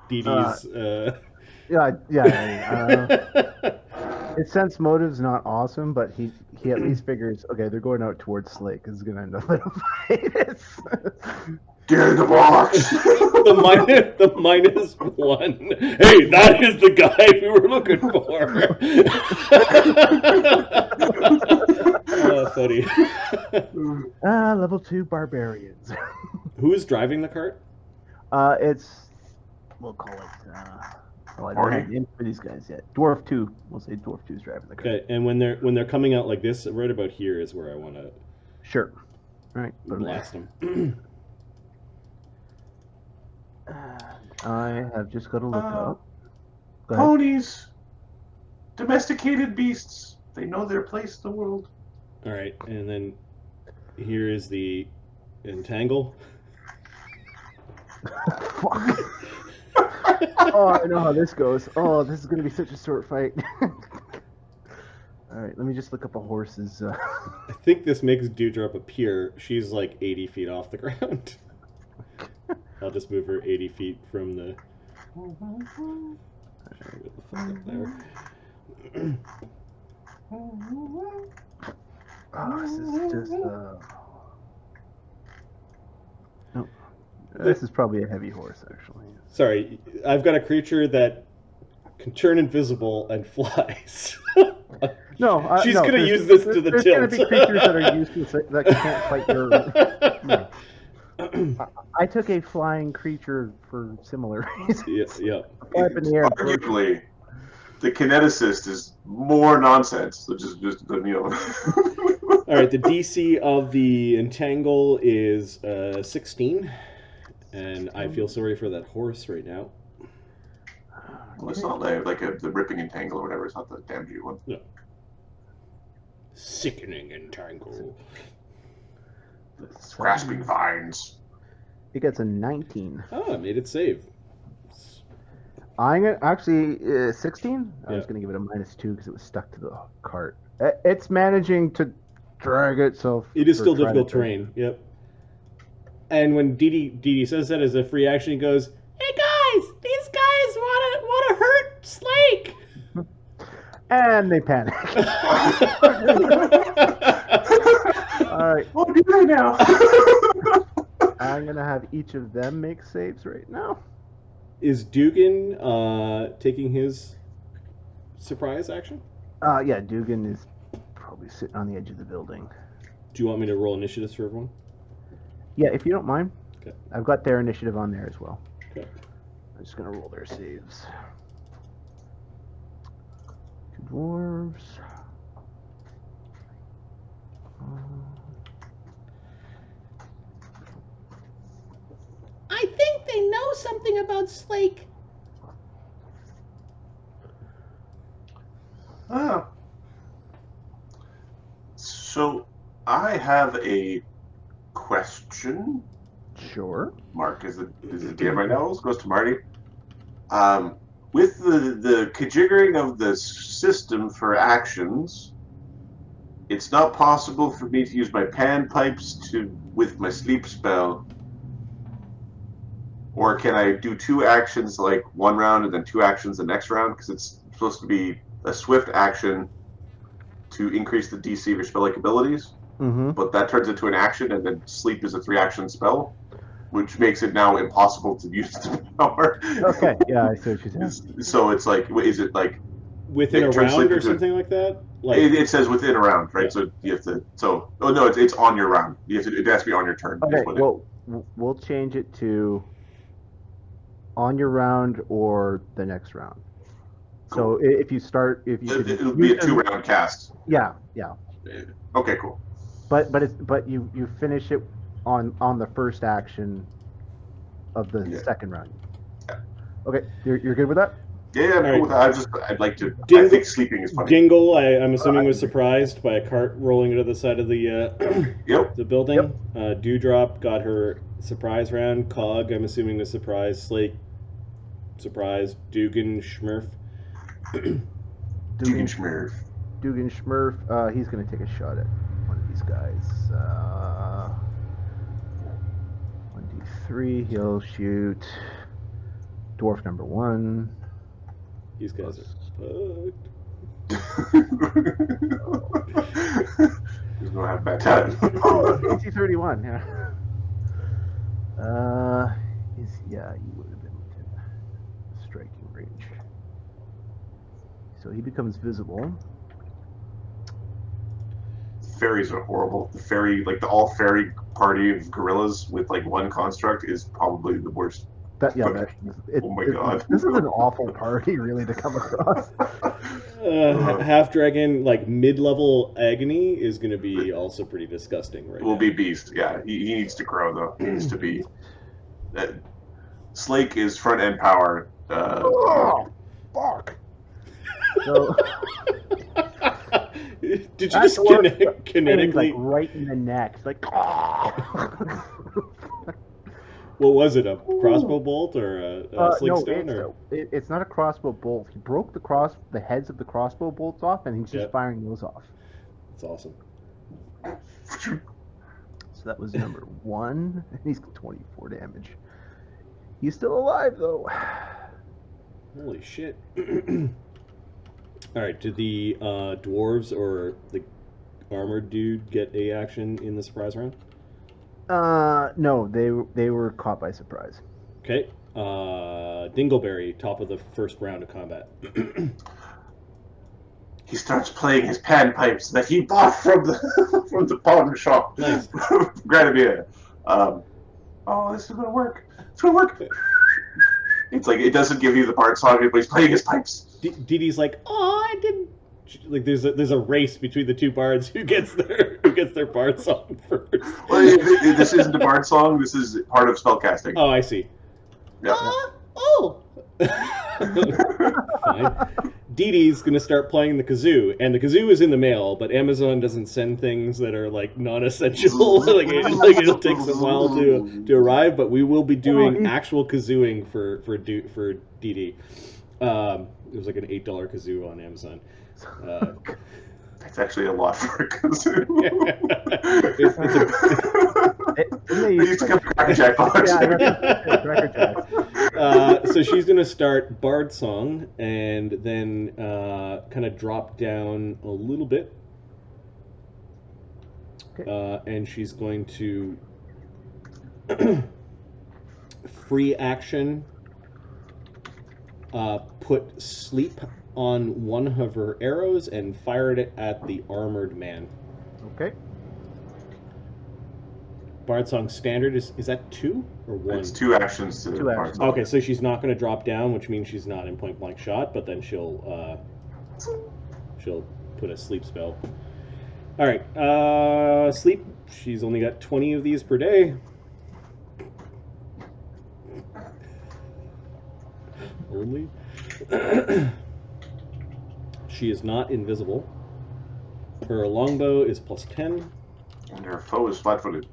Dee Dee's... His sense motive's not awesome, but he at least figures, okay, they're going out towards Slake. This is going to end up in a fight. Get in the box. the -1. Hey, that is the guy we were looking for. Oh, funny. Level 2 barbarians. Who's driving the cart? We'll call it, I don't have names for these guys yet. Dwarf 2. We'll say Dwarf 2's driving the cart. Okay, and when they're coming out like this, right about here is where I want to Sure. All right. blast them. I have just got to look up. Go ahead. Ponies, domesticated beasts. They know their place in the world. All right, and then here is the Entangle. Fuck. Oh, I know how this goes. Oh, this is going to be such a short fight. All right, let me just look up a horse's... I think this makes Dewdrop appear. She's like 80 feet off the ground. I'll just move her 80 feet from the... Get the fuck up there. Oh, this is just... No. This is probably a heavy horse, actually. Sorry, I've got a creature that can turn invisible and flies. No, She's going to use this to the there's tilt. There's going to be creatures that are useless that can't fight your... No. I took a flying creature for similar reasons. Yeah. Fly up in the air. Arguably, the kineticist is more nonsense. So just All right, the DC of the Entangle is 16. And I feel sorry for that horse right now. Well, it's not like the ripping entangle or whatever. It's not the damaging one. No. Sickening Entangle. Grasping vines. It gets a 19. Oh, I made it save. I'm gonna actually 16. I was Yeah. gonna give it a -2 because it was stuck to the cart. It's managing to drag itself. It is or still try to difficult drag- terrain. Yep. And when Dee Dee says that as a free action, he goes, Hey guys, these guys wanna hurt Slake. And they panic. All right, What do they now? I'm gonna have each of them make saves right now. is Duggan taking his surprise action? Yeah, Dugan is probably sitting on the edge of the building. Do you want me to roll initiatives for everyone? Yeah, if you don't mind. Okay. I've got their initiative on there as well. Okay. I'm just gonna roll their saves. 2 dwarves. I think they know something about Slake. Ah. So, I have a question. Sure. Mark is the DM right now. This goes to Marty. With the conjuring of the system for actions, it's not possible for me to use my panpipes with my sleep spell. Or can I do 2 actions, like 1 round and then 2 actions the next round? Because it's supposed to be a swift action to increase the DC of your spell-like abilities. Mm-hmm. But that turns into an action, and then sleep is a 3-action spell, which makes it now impossible to use the power. Okay, yeah, I see what you're saying. So it's like, is it like Within a It turns round sleep or into- something like that? Like, it says within a round, right? Yeah. So you have to. So no, it's on your round. You have to. It has to be on your turn. is Okay, what it- well, we'll change it to on your round or the next round. So if you start, if you it'll be a 2-round cast. yeah. Okay, cool. But you finish it on the first action of the Yeah. second round. Okay, you're good with that? Yeah, I'm All cool with that. I'd like to. I Dingle- think sleeping is funny. Dingle, I'm assuming, was surprised by a cart rolling to the side of the Yep. the building. Dewdrop got her surprise round. Cog, I'm assuming, was surprised. Slake, surprised. Dugganschmirf. Dugganschmirf. Dugganschmirf, he's going to take a shot at one of these guys. 1d3, he'll shoot dwarf number 1. These guys are fucked. He's gonna have a bad time. AC 31, yeah. You would have been within striking range. So he becomes visible. Fairies are horrible. The fairy, like the all fairy party of gorillas with like 1 construct is probably the worst. Oh my God. This is an awful party, really, to come across. Half dragon, like mid-level agony, is going to be also pretty disgusting, right? Will now. be beast. Yeah, he needs to grow though. He needs to be. Slake is front end power. Oh, fuck. So, Did you that just dwarf kinetically? pains, like right in the neck. It's like, What was it? A crossbow bolt or a sling no, stone? Or? it's not a crossbow bolt. He broke the heads of the crossbow bolts off, and he's just firing those off. That's awesome. So that was number 1, and he's 24 damage. He's still alive, though. Holy shit. Alright, did the dwarves or the armored dude get a action in the surprise round? No, they were caught by surprise. Okay. Dingleberry, top of the first round of combat. He starts playing his panpipes that he bought from the from the pawn shop. Nice. Granavia. Oh, this is gonna work. It's gonna work. It's like it doesn't give you the part song, but he's playing his pipes. Dee Dee's like, oh, I didn't. Like there's a race between the 2 bards who gets their bard song first. Well, this isn't a bard song. This is part of spellcasting. Oh, I see. Yeah. Oh! Fine. Dee Dee's gonna start playing the kazoo, and the kazoo is in the mail, but Amazon doesn't send things that are like non-essential. like it'll take some while to arrive, but we will be doing actual kazooing for Dee Dee. It was like an $8 kazoo on Amazon. That's actually a lot for a kazoo. They used to come to Cracker Jack box. Cracker Jacks. So she's gonna start Bard Song and then kind of drop down a little bit, and she's going to free action put sleep on one of her arrows and fired it at the armored man. Okay. Bardsong standard is that 2 or 1? It's 2 actions to Two actions. Okay, so she's not going to drop down, which means she's not in point blank shot, but then she'll put a sleep spell. All right, sleep. She's only got 20 of these per day. Only. She is not invisible. Her longbow is +10. And her foe is flat-footed.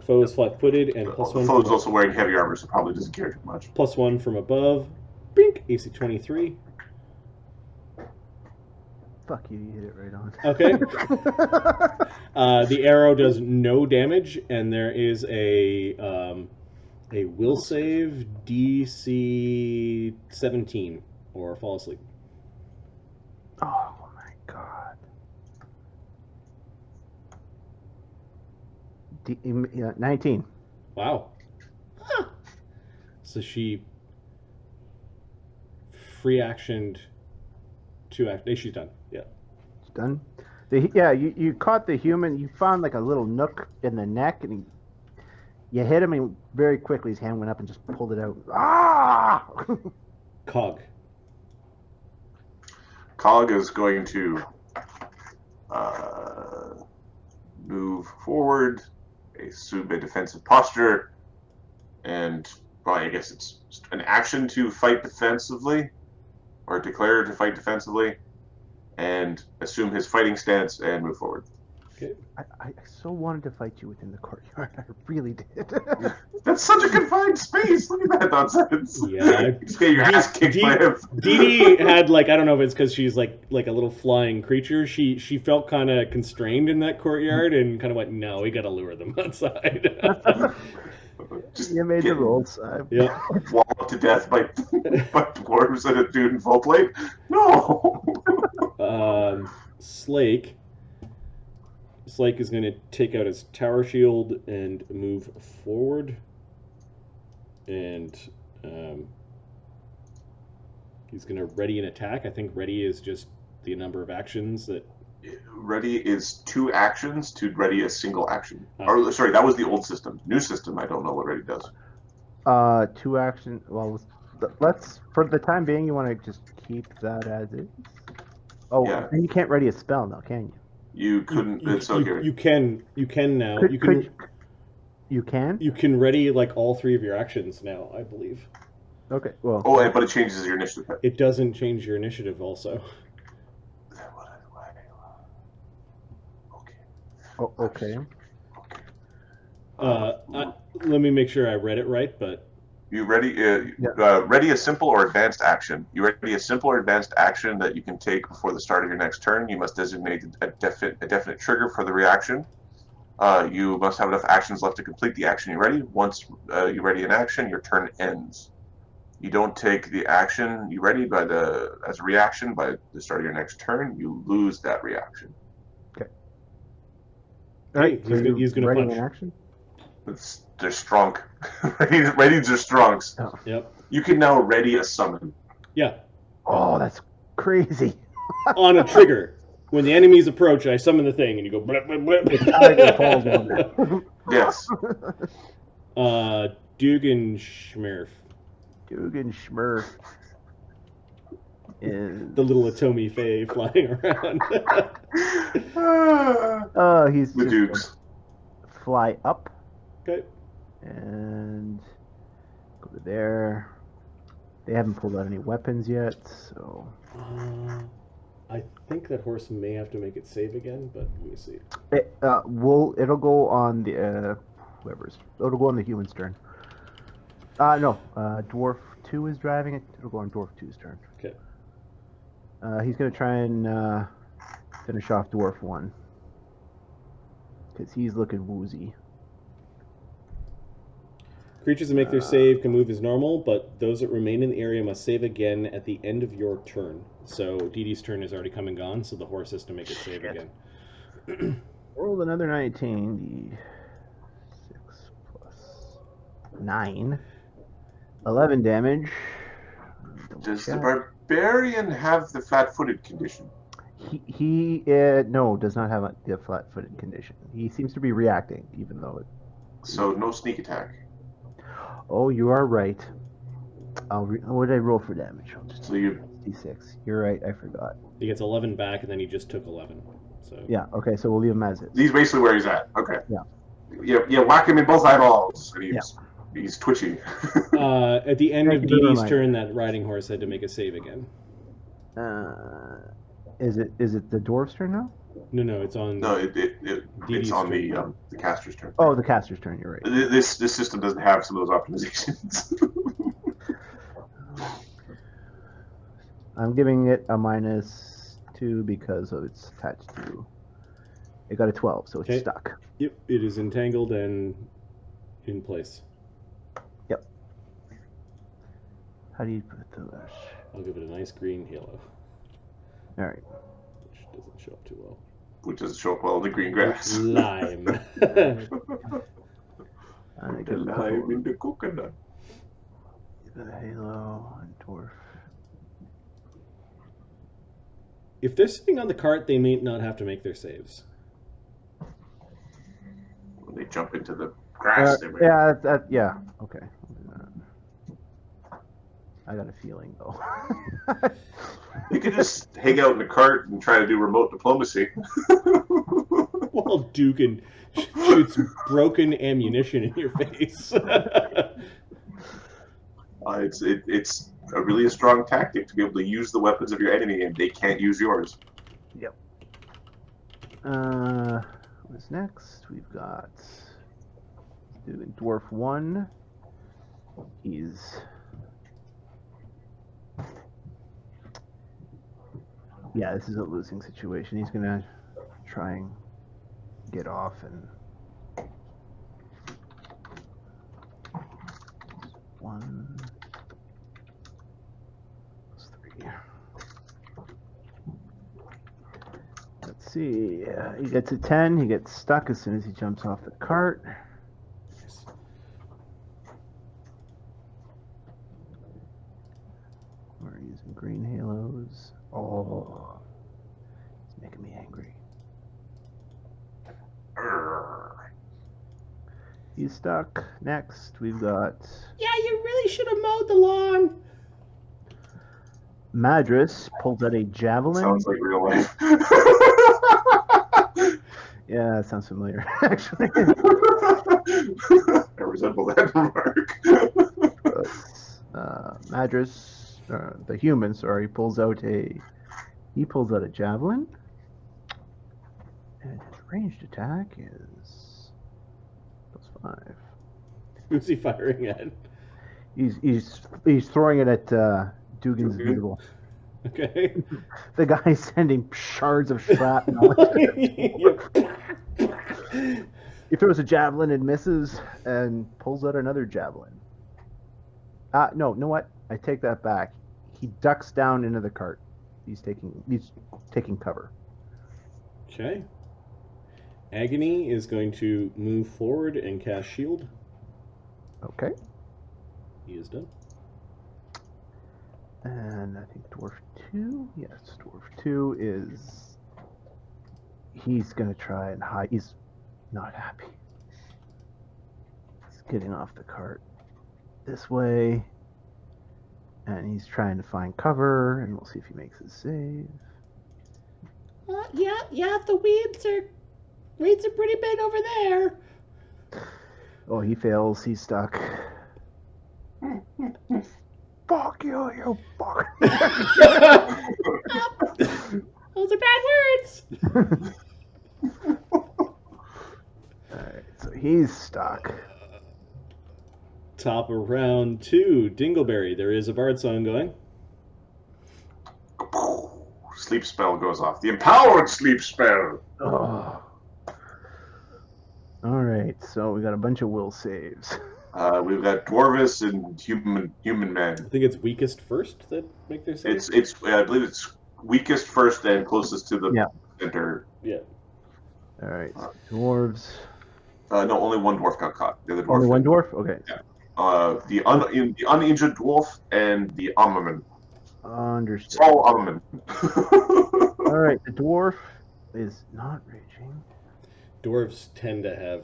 Foe is flat-footed and +1. The foe is also wearing heavy armor, so probably doesn't care too much. +1 from above. Bink! AC 23. Fuck you hit it right on. Okay. The arrow does no damage, and there is a will save DC 17 or fall asleep. Oh my god. 19. Wow. Huh. So she free actioned 2 act. She's done. Yeah. It's done. You caught the human. You found like a little nook in the neck, and you hit him, and very quickly his hand went up and just pulled it out. Ah! Cog. Cog is going to move forward, assume a defensive posture, and well, I guess it's an action to fight defensively, or declare to fight defensively, and assume his fighting stance and move forward. Okay. I so wanted to fight you within the courtyard. I really did. That's such a confined space. Look at that nonsense. Yeah. You just get your ass kicked by him. Dee Dee had like, I don't know if it's because she's like a little flying creature. She felt kind of constrained in that courtyard and kind of went, no, we got to lure them outside. You made the roll, Simon. Yeah. Walloped to death by dwarves and a dude in full plate. No. Slake. Slake is going to take out his tower shield and move forward. And he's going to ready an attack. I think ready is just the number of actions that... Ready is 2 actions to ready a single action. Oh. Or sorry, that was the old system. New system, I don't know what ready does. 2 action. Well, let's for the time being. You want to just keep that as is. Oh, Yeah. and you can't ready a spell now, can you? You couldn't. You can now. You can. You can ready like all 3 of your actions now, I believe. Okay. Well. Oh, but it changes your initiative. It doesn't change your initiative also. Oh, okay. Let me make sure I read it right, but... You ready a simple or advanced action. You ready a simple or advanced action that you can take before the start of your next turn. You must designate a definite trigger for the reaction. You must have enough actions left to complete the action you ready. Once you ready an action, your turn ends. You don't take the action you ready as a reaction by the start of your next turn. You lose that reaction. Okay. All right, he's going to punch. An action? They're strong. Readies are strong. Oh. Yep. You can now ready a summon. Yeah. Oh, that's crazy. On a trigger. When the enemies approach, I summon the thing, and you go... Blip, blip, blip. Yes. Dugganschmirf. Dugganschmirf. The little Atomi Fae flying around. He's The just Dukes. Fly up. Okay. And go to there. They haven't pulled out any weapons yet, so... I think that horse may have to make it save again, but let me see. It'll go on the it'll go on the human's turn. No, Dwarf 2 is driving it. It'll go on Dwarf 2's turn. Okay. He's gonna try and finish off Dwarf 1 because he's looking woozy. Creatures that make their save can move as normal, but those that remain in the area must save again at the end of your turn. So Dee Dee's turn has already come and gone, so the horse has to make it save again. Rolled another 19. 6 plus 9. 11 damage. Does barbarian have the flat-footed condition? He no, does not have the flat-footed condition. He seems to be reacting, even though it... So no sneak attack. Oh, you are right. What did I roll for damage? I'll just So you D6. You're right, I forgot. He gets 11 back, and then he just took 11. So Yeah, okay, so we'll leave him as is. he's basically where he's at. Okay. Yeah. Yeah, whack him in both eyeballs. And he's twitchy. At the end Thank of you very Dee Dee's much. turn, that riding horse had to make a save again. Is it the dwarf's turn now? No, it's on. No, Dee it's Dee's on turn. the caster's turn. Oh, the caster's turn, you're right. This system doesn't have some of those optimizations. I'm giving it a -2 because it's attached to... It got a 12, so it's Okay. stuck. Yep, it is entangled and in place. Yep. How do you put those? I'll give it a nice green halo, Alright. which doesn't show up too well. Which doesn't show up well in the green grass. Lime. I The give it a lime couple. in the coconut. The halo and dwarf. If they're sitting on the cart, they may not have to make their saves. When they jump into the grass, they may- Yeah, okay. I'll do that. I got a feeling, though. You could just hang out in the cart and try to do remote diplomacy. While Dugan shoots broken ammunition in your face. It's a really strong tactic to be able to use the weapons of your enemy and they can't use yours. Yep. What's next? We've got doing dwarf 1. Yeah, this is a losing situation. He's gonna try and get off and 1 plus 3. Let's see. He gets a 10. He gets stuck as soon as he jumps off the cart. We're using green halos. Oh, it's making me angry. He's stuck. Next, we've got Yeah, you really should have mowed the lawn. Madras. Pulls out a javelin. Sounds like real life. Yeah, that sounds familiar, actually. I resemble that remark. Madras, the human, sorry, pulls out a javelin, and his ranged attack is +5. Who's he firing at? He's throwing it at Dugan's Dugan? beetle. Okay. The guy's sending shards of shrapnel. He throws a javelin and misses, and pulls out another javelin. No, you know what? I take that back. He ducks down into the cart. He's taking cover. Okay. Agony is going to move forward and cast shield. Okay. He is done. And I think Dwarf 2? Yes, Dwarf 2 is... He's going to try and hide. He's not happy. He's getting off the cart this way. And he's trying to find cover, and we'll see if he makes his save. Yeah, the weeds are pretty big over there. Oh, he fails. He's stuck. Fuck you, you fuck. Those are bad words. Alright, so he's stuck. Top of round 2, Dingleberry. There is a bard song going. Sleep spell goes off. The empowered sleep spell. Oh. Alright, so we got a bunch of will saves. We've got dwarvish and human man. I think it's weakest first that make their save. It's I believe it's weakest first and closest to the Yeah. center. Yeah. Alright, so dwarves. No, only one dwarf got caught. The other dwarf. Only one dwarf? Okay. The uninjured dwarf and the armament. Understood. It's all Umman. All right, the dwarf is not raging. Dwarves tend to have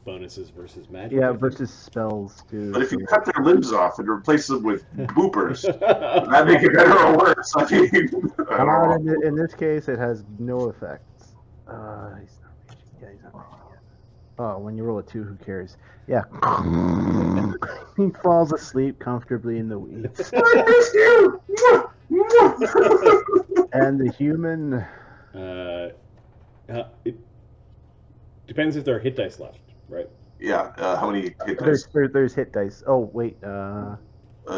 bonuses versus magic. Yeah, I think. versus spells too. But if you so- cut their limbs off and replace them with boopers, would that make it better or worse? I mean, I don't know. in this case, it has no effects. He's not raging. Yeah, he's not raging yet. Oh, when you roll a 2, who cares? Yeah. He falls asleep comfortably in the weeds. I missed you! And the human... It depends if there are hit dice left, right? Yeah, how many hit dice? There's hit dice. Oh, wait.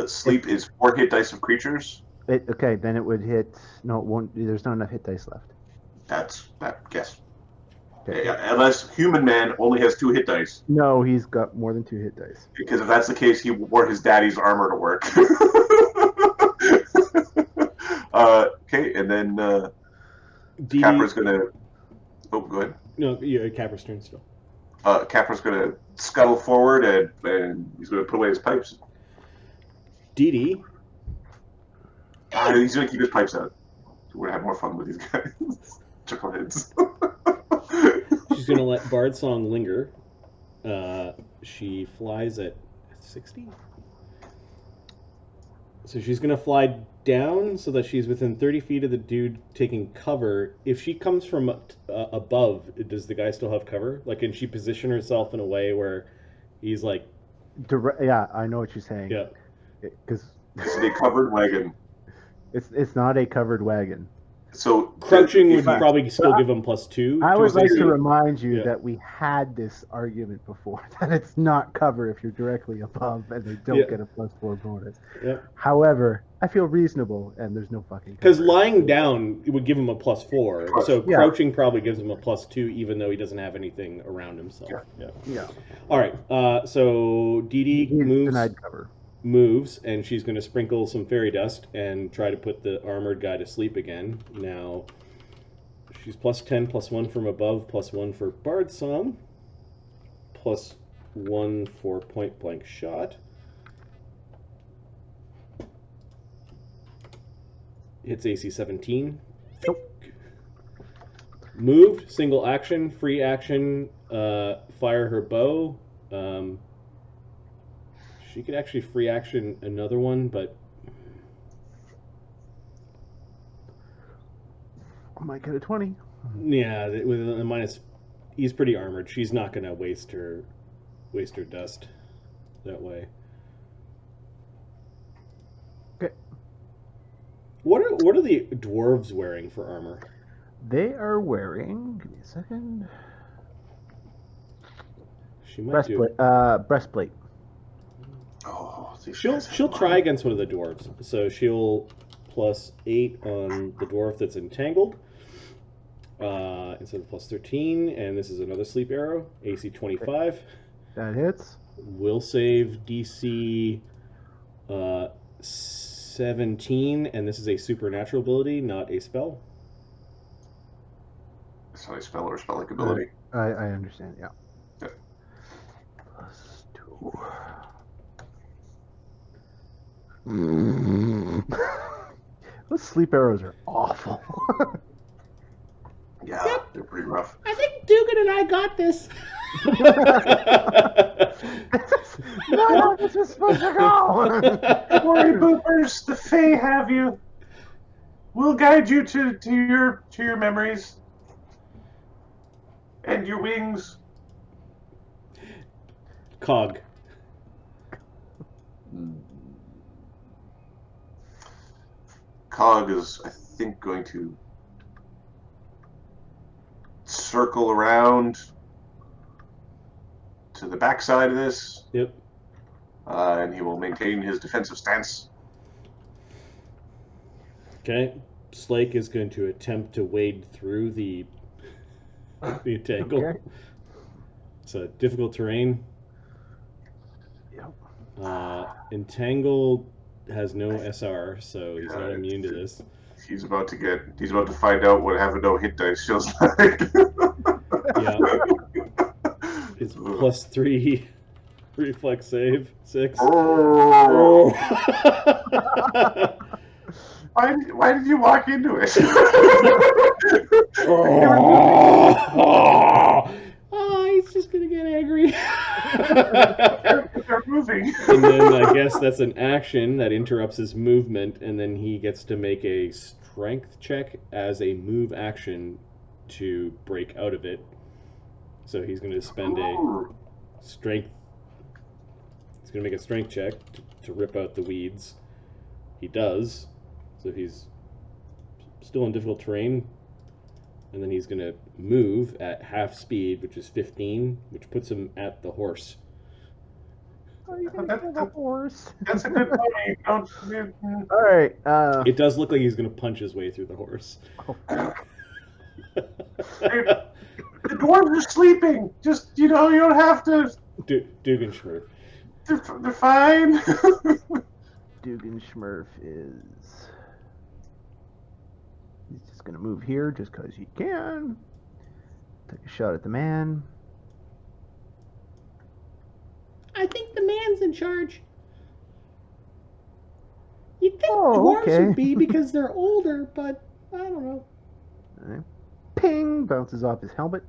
Sleep is 4 hit dice of creatures. Okay, then it would hit... No, it won't. There's not enough hit dice left. That's that guess. Okay. Yeah, unless Human Man only has 2 hit dice. No, he's got more than 2 hit dice. Because if that's the case, he wore his daddy's armor to work. Okay, and then Dee Dee- Capra's gonna. Oh, go ahead. No, yeah, Capra's turn still. Capra's gonna scuttle forward and he's gonna put away his pipes. Dee Dee, He's gonna keep his pipes out. We're gonna have more fun with these guys. Chuckleheads. she's gonna let Bard Song linger. She flies at 60. So she's gonna fly down so that she's within 30 feet of the dude taking cover. If she comes from above, does the guy still have cover? Like, can she position herself in a way where he's like, Yeah, I know what you're saying. yeah, Because It's a covered wagon. it's not a covered wagon. So crouching would if I- probably still give him +2. I would like his to AC. remind you Yeah. that we had this argument before, that it's not cover if you're directly above and they don't Yeah. get a +4 bonus. Yeah. However, I feel reasonable and there's no fucking Because cover. lying down it would give him a +4, so Yeah. crouching probably gives him a +2, even though he doesn't have anything around himself. Yeah. Yeah, All right. So Dee Dee he's moves, denied cover. and she's going to sprinkle some fairy dust and try to put the armored guy to sleep again. Now, she's +10, +1 from above, +1 for Bard Song, +1 for point blank shot. Hits AC 17. Nope. Moved, single action, free action, fire her bow. She could actually free action another one, but I might get a 20. yeah, with a minus, he's pretty armored. She's not gonna waste her dust that way. Okay. What are the dwarves wearing for armor? They are wearing, give me a second, She might do. breastplate. Oh, these She'll guys have she'll fun. try against one of the dwarves. So she'll +8 on the dwarf that's entangled. Instead of +13, and this is another sleep arrow. AC 25. That hits. Will save DC 17, and this is a supernatural ability, not a spell. It's not a spell or spell-like ability. I understand, yeah. Yeah. +2. Those sleep arrows are awful. Yeah, they're pretty rough. I think Dugan and I got this. No, this is supposed to go. Don't worry, Boopers. The Fae have you. We'll guide you to your memories and your wings. Cog. Cog is, I think, going to circle around to the backside of this, Yep. and he will maintain his defensive stance. Okay. Slake is going to attempt to wade through the entangle. Okay. It's a difficult terrain. Yep. Entangle has no SR, so he's not Yeah, immune to this. He's about to find out what having no hit dice feels like. Yeah. It's +3 reflex save. 6. Oh. Why did you walk into it? Oh, he's just gonna get angry. They're moving. And then I guess that's an action that interrupts his movement, and then he gets to make a strength check as a move action to break out of it. So he's going to spend a strength. He's going to make a strength check to rip out the weeds. He does. So he's still in difficult terrain. And then he's going to move at half speed, which is 15, which puts him at the horse. Are you gonna kill the horse? That's a good point. All right. It does look like he's going to punch his way through the horse. The dwarves are sleeping. Just, you don't have to. Dugganschmirf. They're fine. Dugganschmirf is. He's just gonna move here just because he can. Take a shot at the man. I think the man's in charge. You'd think Oh, dwarves okay. would be because they're older, but I don't know. All right. Ping! Bounces off his helmet.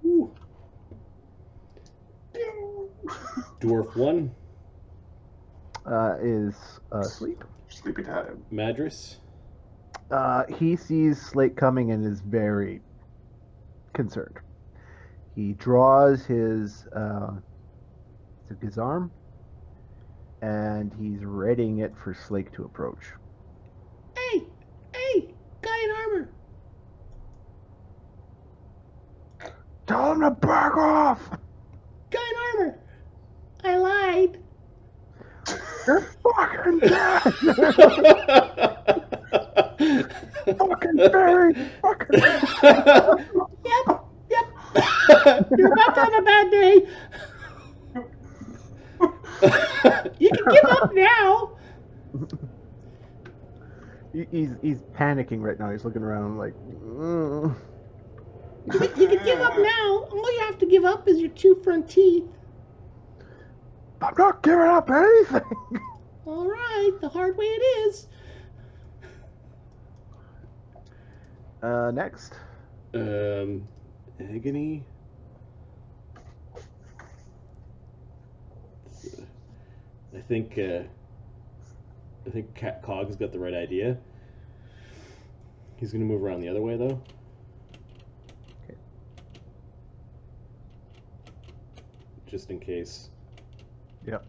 Ooh. Dwarf 1. Is Sleep. Sleepy time. Madras. He sees Slake coming and is very concerned. He draws his arm, and he's readying it for Slake to approach. Hey, guy in armor. Tell him to back off! Guy in armor. I lied. You're fucking dead! Fucking Barry! Fucking... Yep. You're about to have a bad day. You can give up now. He's panicking right now. He's looking around like... You can give up now. All you have to give up is your 2 front teeth. I'm not giving up anything! All right, the hard way it is. Next. Agony. I think Cog's got the right idea. He's gonna move around the other way though. Okay. Just in case. Yep.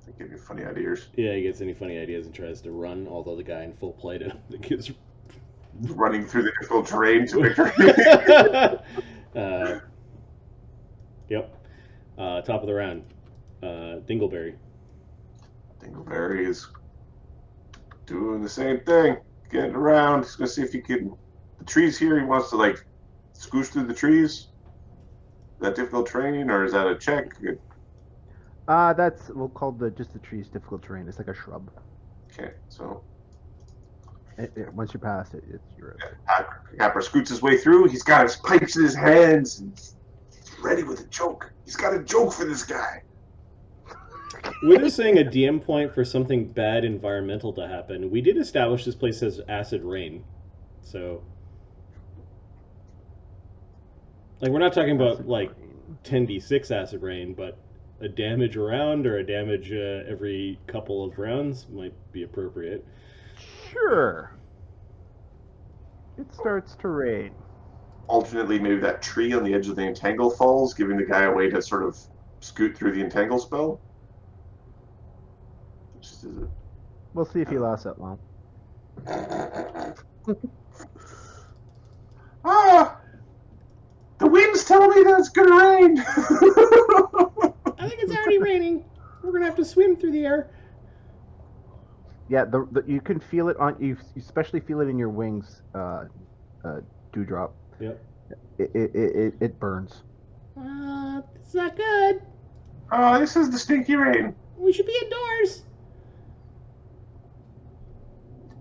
They give you funny ideas. Yeah, he gets any funny ideas and tries to run, although the guy in full plate I think is Running through the difficult terrain to victory. Yep. Top of the round. Dingleberry. Dingleberry is doing the same thing. Getting around. He's gonna see if he can. The trees here. He wants to like scoosh through the trees. Is that difficult terrain, or is that a check? That's called just the tree's difficult terrain. It's like a shrub. Okay, so Once you pass it, it's your. Capper scoots his way through. He's got his pipes in his hands and he's ready with a joke. He's got a joke for this guy. We're just saying a DM point for something bad environmental to happen. We did establish this place has acid rain, so like we're not talking about like 10d6 acid rain, but a damage around or a damage every couple of rounds might be appropriate. Sure. It starts to rain. Alternately, maybe that tree on the edge of the entangle falls, giving the guy a way to sort of scoot through the entangle spell. We'll see if he lasts that long. The winds tell me that it's gonna rain. I think it's already raining. We're gonna have to swim through the air. Yeah, you can feel it on you. Especially feel it in your wings. Dewdrop. Yep. It burns. It's not good. This is the stinky rain. We should be indoors.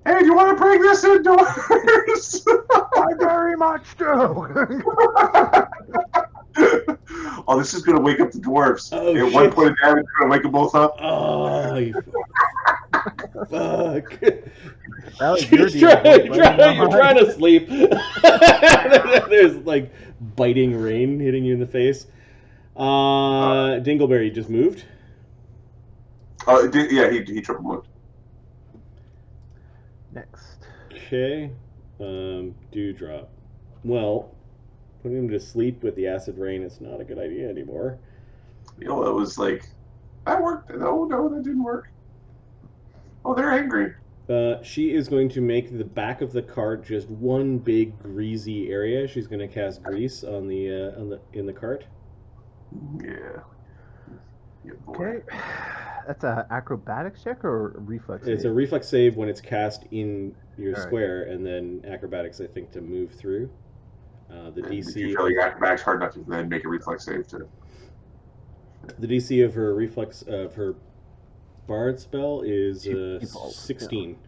Hey, do you want to bring this indoors? I very much do. Oh, this is going to wake up the dwarves. Oh, At shit. 1 point of damage, it's going to wake them both up. Oh, you fuck. That was your She's deal. you're trying to sleep. There's like biting rain hitting you in the face. Dingleberry just moved. Yeah, he triple moved. Next. Okay. Dewdrop. Well, putting him to sleep with the acid rain is not a good idea anymore. You know, it was like, that worked. No, that didn't work. Oh, they're angry. She is going to make the back of the cart just one big greasy area. She's going to cast grease on the in the cart. Yeah. Okay. That's a acrobatics check or a reflex? It's a reflex save when it's cast in your All right. square, and then acrobatics, I think, to move through. The If DC. you feel your acrobatics hard enough to then make a reflex save to. The DC of her reflex of her bard spell is She falls, 16.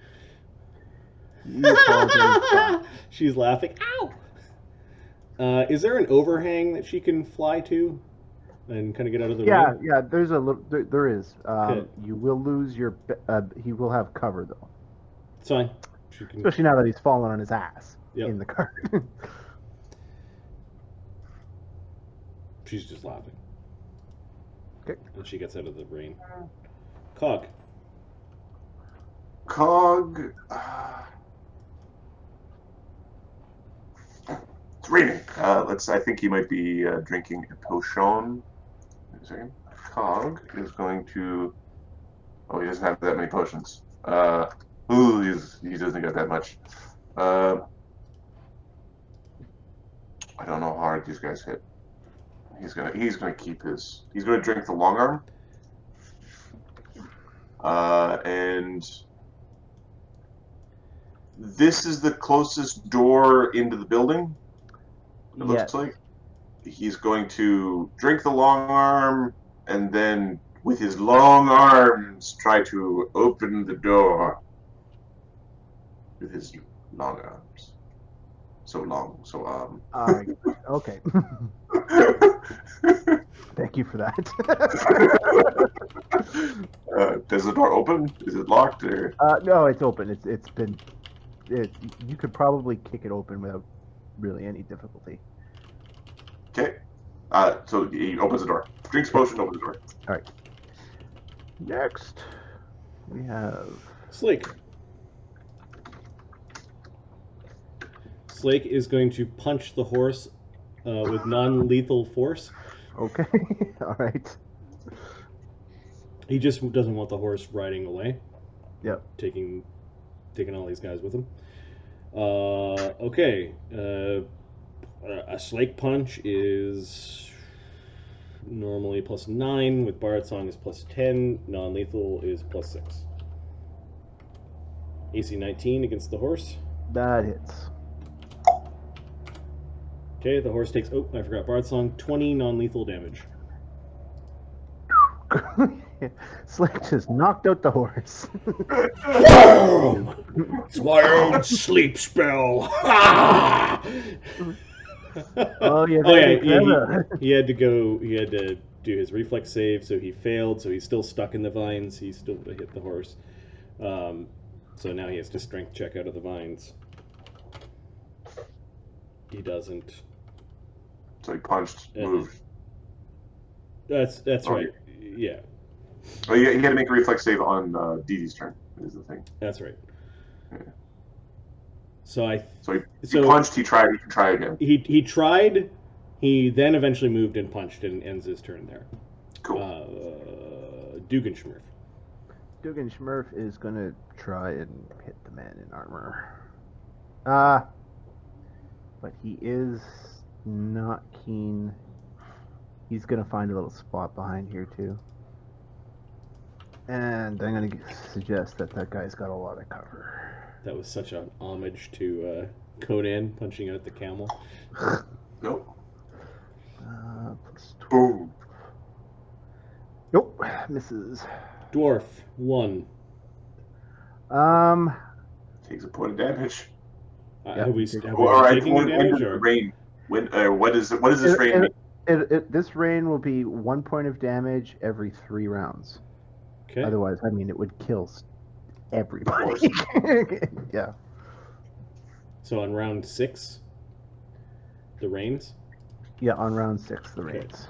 You fall very flat. She's laughing. Ow! Is there an overhang that she can fly to and kind of get out of the way? Yeah. There's a little. There is. Okay. You will lose your. He will have cover though, It's fine. She can. especially now that he's fallen on his ass Yep. in the cart. She's just laughing. Okay. And she gets out of the rain. Cog. It's raining. I think he might be drinking a potion. Wait a second. Cog is going to. Oh, he doesn't have that many potions. He doesn't got that much. I don't know how hard these guys hit. He's gonna keep his. He's gonna drink the long arm. And this is the closest door into the building. It looks like he's going to drink the long arm and then, with his long arms, try to open the door with his long arms. So long, so Okay. Thank you for that. Does the door open? Is it locked? Or? No, it's open. It's been. You could probably kick it open without really any difficulty. Okay. So he opens the door. Drinks potion, opens the door. All right. Next, we have Slake. Slake is going to punch the horse with non-lethal force. Okay. All right. He just doesn't want the horse riding away. Yep. Taking all these guys with him. Okay. A Slake punch is normally +9. With Bard Song is +10. Non-lethal is +6. AC 19 against the horse. That hits. Okay, the horse takes. Oh, I forgot Bard Song. 20 non-lethal damage. Slake just knocked out the horse. It's my own sleep spell. Oh yeah. He had to go. He had to do his reflex save, so he failed. So he's still stuck in the vines. He still hit the horse. So now he has to strength check out of the vines. He doesn't. So he punched, moved. That's right. Yeah. Oh, you got to make a reflex save on Dee Dee's turn. Is the thing. That's right. Yeah. So he punched. He tried. He can try again. He tried. He then eventually moved and punched and ends his turn there. Cool. Dugganschmirf. Dugganschmirf is gonna try and hit the man in armor. But he is not keen. He's gonna find a little spot behind here too. And I'm gonna suggest that guy's got a lot of cover. That was such an homage to Conan punching out the camel. Nope. Plus 12. Boom. Nope, misses. Dwarf 1. Takes a point of damage. Have we All right. taken damage or? Rain. What does this rain mean? This rain will be 1 point of damage every 3 rounds. Okay. Otherwise, I mean, it would kill everybody. Yeah. So on round 6, the rains. Yeah, on round 6, the Okay. raids.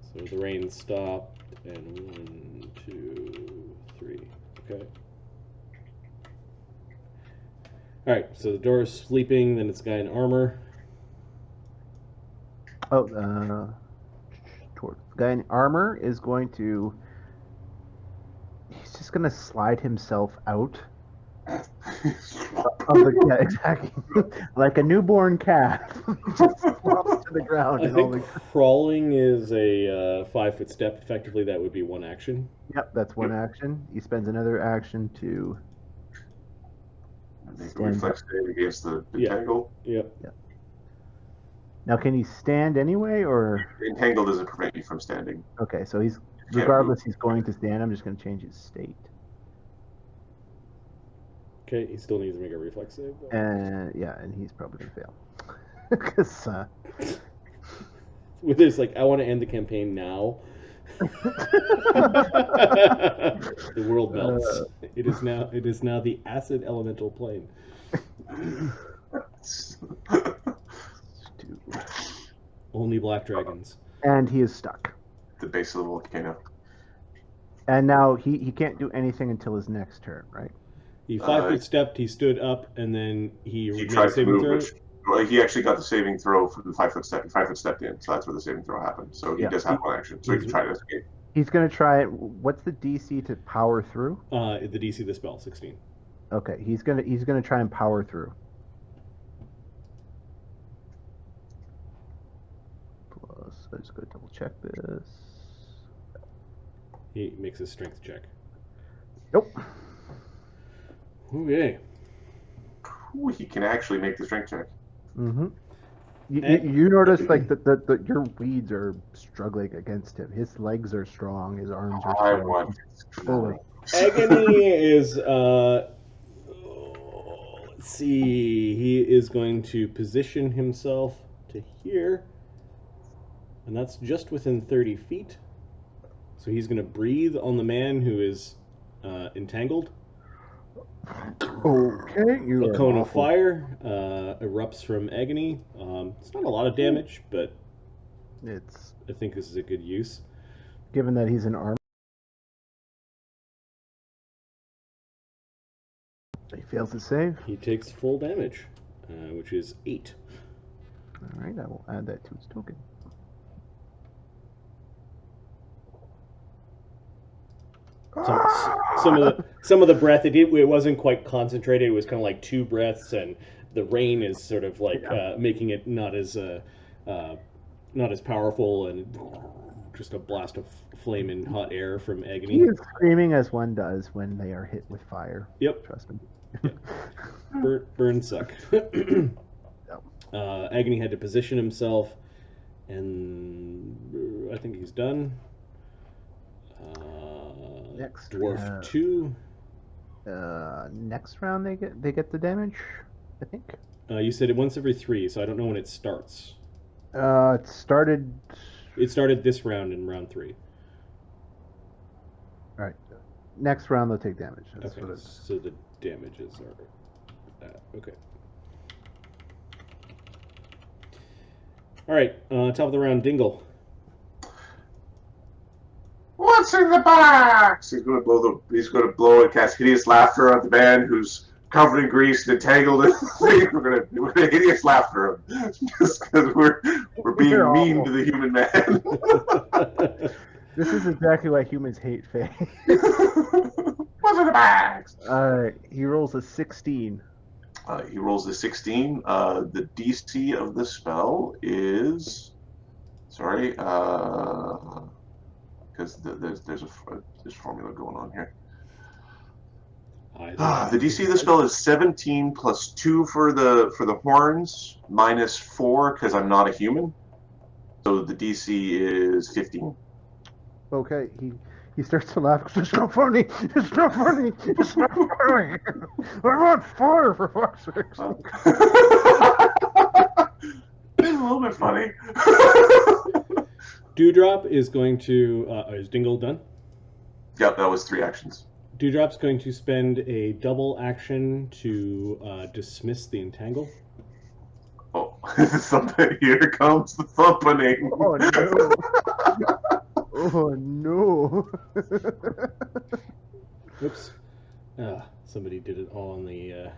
So the rain stopped, and 1, 2, 3. Okay. All right. So the door is sleeping. Then it's a guy in armor. Oh, the guy in armor is going to. He's just going to slide himself out. Yeah, exactly. Like a newborn calf. Just flops to the ground. I and all think crawling is a 5-foot step. Effectively, that would be one action. Yep, that's one action. He spends another action to. Make a Stand reflex save against the Yeah. entangle. Yep. Now, can he stand anyway, or? Entangle doesn't prevent you from standing. Okay, so he's Can't regardless. move. He's going to stand. I'm just going to change his state. Okay. He still needs to make a reflex save. Though. And yeah, and he's probably going to fail. Because With this, like, I want to end the campaign now. The world melts. It is now the acid elemental plane. Only black dragons. and he is stuck. The base of the volcano. And now he can't do anything until his next turn, right? He 5-foot stepped. He stood up, and then he He made a tried to saving move, throw. well, he actually got the saving throw for the 5-foot step. 5-foot stepped in, so that's where the saving throw happened. So he Yeah. does have one action, so he can try to escape. He's going to try it. What's the DC to power through? The DC of the spell, 16. Okay, he's gonna try and power through. Plus, I just gotta double check this. He makes a strength check. Nope. Okay. Ooh, he can actually make the strength check. Mm-hmm. You notice like that your weeds are struggling against him. His legs are strong. His arms are I strong. want. Fully. Agony is let's see. He is going to position himself to here, and that's just within 30 feet. So he's going to breathe on the man who is entangled. Okay, you A are cone of awful. fire erupts from Agony. It's not a lot of damage, but It's I think this is a good use. given that he's in armor. He fails to save. He takes full damage, which is 8. All right, I will add that to his token. Some of the breath it wasn't quite concentrated. It was kind of like 2 breaths, and the rain is sort of like making it not as powerful, and just a blast of flaming hot air from Agony. He is screaming as one does when they are hit with fire. Yep, Trust me. burns suck. Agony had to position himself, and I think he's done. Next, Dwarf 2. Next round they get the damage, I think. You said it once every 3, so I don't know when it starts. It started. It started this round in round 3. All right. Next round they'll take damage. That's Okay, what it's. so the damages are that. Okay. All right, top of the round, Dingle. What's in the box? He's going to blow a cast hideous laughter at the man who's covered in grease and entangled in the thing. We're gonna hideous laughter him just because we're being You're mean awful. to the human man. This is exactly why humans hate Fae. What's in the box? He rolls a 16. He rolls a 16. The DC of the spell is because there's formula going on here. The DC of the spell is 17 plus 2 for the horns, minus 4 because I'm not a human. So the DC is 15. Okay, he starts to laugh. It's not funny. It's not funny. It's not funny. I want fire for fuck's sake. It's a little bit funny. Dewdrop is going to. Is Dingle done? Yep, that was 3 actions. Dewdrop's going to spend a double action to dismiss the entangle. Oh, something. Here comes the thumping. Oh no! Oh no! Oops. Somebody did it all on the...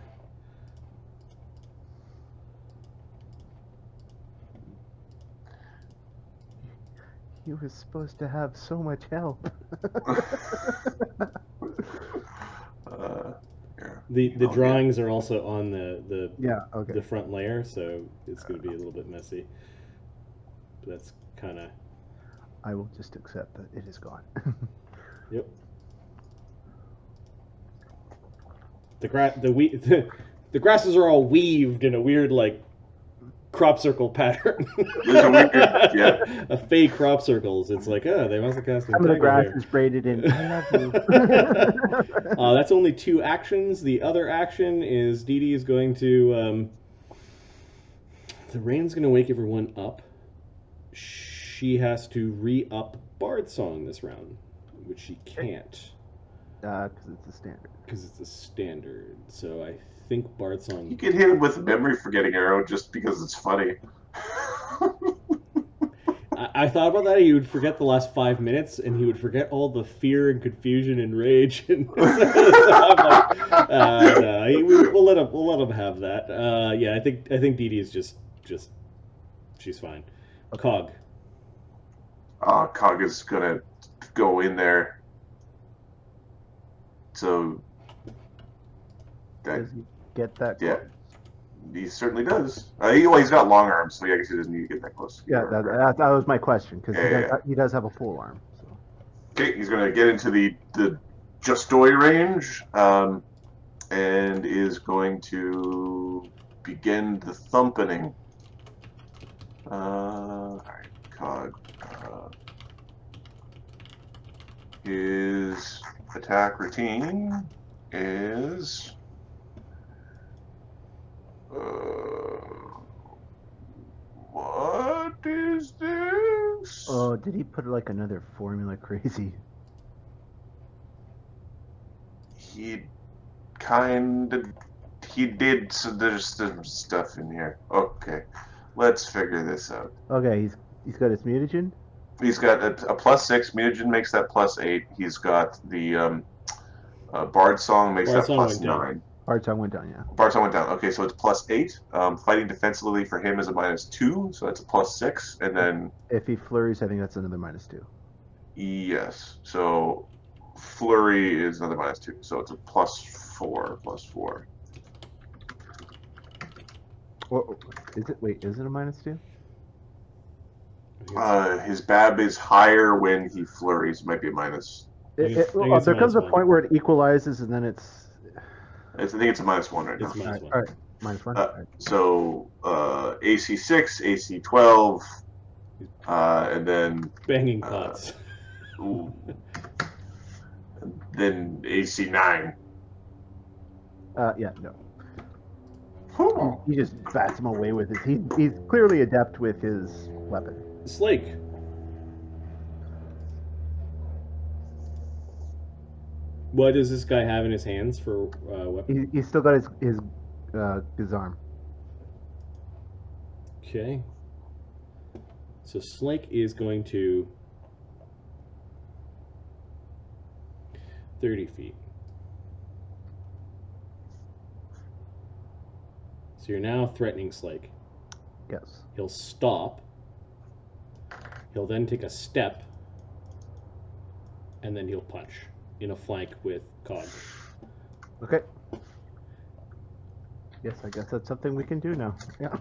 He was supposed to have so much help. Here. The drawings are also on the Yeah. Okay. the front layer, so it's going to be a little bit messy. But that's kind of... I will just accept that it is gone. Yep. The grasses are all weaved in a weird, like, crop circle pattern. There's a weird, yeah. A fake crop circles. It's like, they must have cast an Some of the entangle grass here. is braided in. I love you. That's only 2 actions. The other action is Dee Dee is going to... the rain's going to wake everyone up. She has to re-up Bard Song this round, which she can't. Because it's a standard. Because it's a standard. So I think Bard Song... You can hit him with a memory forgetting arrow just because it's funny. I thought about that. He would forget the last 5 minutes, and he would forget all the fear and confusion and rage. And so I'm like, no, we'll let him have that. Yeah, I think Dee Dee is just she's fine. Cog. Cog is gonna go in there. So that, Does he get that yeah, close? he certainly does. He's got long arms, so I guess he doesn't need to get that close. Yeah, that was my question, because Yeah. he does have a full arm. So. Okay, he's gonna get into the Justoy range, and is going to begin the thumpening. Alright, Cog. His attack routine is what is this? Oh, did he put like another formula crazy? He did, so there's some stuff in here. Okay, let's figure this out. Okay, he's got his mutagen. He's got a +6. Mutagen makes that +8. He's got the Bard Song makes Bard that Song went down. +9. Hard time went down, yeah. Bard Song went down. Okay, so it's +8. Fighting defensively for him is a -2, so that's a +6. And then If he flurries, I think that's another -2. yes, so Flurry is another -2, so it's a +4. Or is it? Wait, is it a -2? His BAB is higher when he flurries. Might be a minus. Well, there comes a -1. point where it equalizes, and then it's. I think it's a -1 right now. It's -1. All right, -1. All right. So AC 6, AC 12, and then Banging pots. ooh, then AC 9. Yeah, no. He just bats him away with his. He's clearly adept with his weapon. Slake. What does this guy have in his hands for weapon? He's still got his arm. Okay. So Slake is going to 30 feet. So you're now threatening Slake. Yes. He'll stop. He'll then take a step. And then he'll punch in a flank with Cog. Okay. Yes, I guess that's something we can do now. Yeah.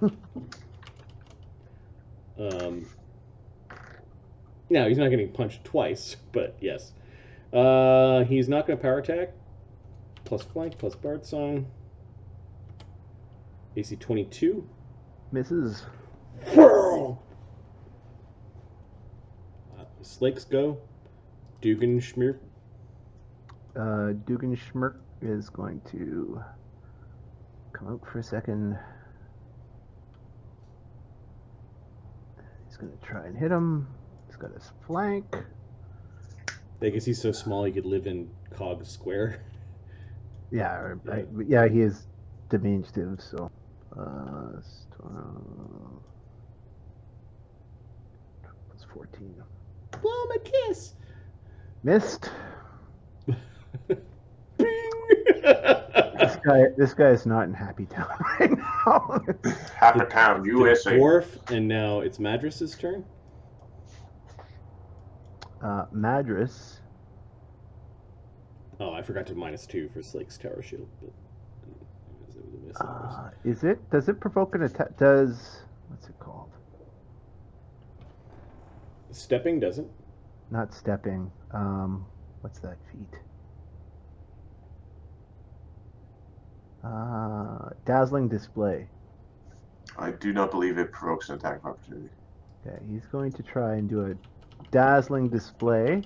Now, he's not getting punched twice, but yes. He's not going to power attack. Plus flank, plus Bard Song. AC 22. Misses. Slake's go. Dugganschmirf. Dugganschmirf is going to come out for a second. He's going to try and hit him. He's got his flank. I guess he's so small he could live in Cog Square. Yeah, Yeah. he is diminutive, so. It's 14. Blow him a kiss. Missed. Bing! This guy is not in Happy Town right now. Happy Town, The USA. dwarf, and now it's Madras' turn. Madras. Oh, I forgot to -2 for Slake's Tower Shield. But it was a miss. Is it? Does it provoke an attack? What's it called? Stepping doesn't. Not stepping. What's that feat? Dazzling display. I do not believe it provokes an attack of opportunity. Okay, he's going to try and do a dazzling display.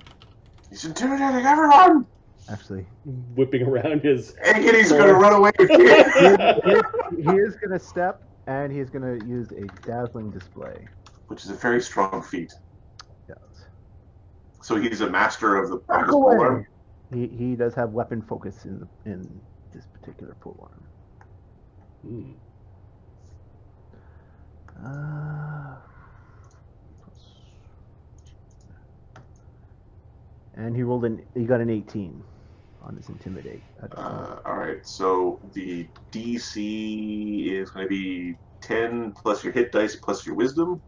He's intimidating everyone! Actually, Whipping around his. Agody's gonna run away with you! he is going to step, and he's going to use a dazzling display. Which is a very strong feat. Yes. So he's a master of the Back polearm. away. He does have weapon focus in this particular polearm. Hmm. And he got an 18 on his intimidate. Alright, so the DC is going to be 10 plus your hit dice plus your wisdom.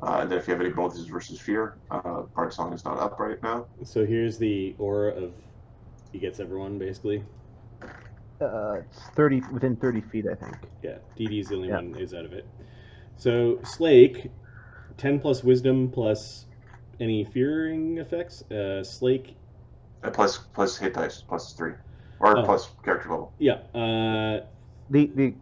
And then if you have any bonuses versus fear, Bard Song is not up right now. So here's the aura of. He gets everyone basically. It's 30 within 30 feet, I think. Yeah, Dee Dee's the only one who's out of it. So Slake, 10 plus wisdom plus any fearing effects. Slake. Plus hit dice, plus 3. Or plus character level. Yeah. The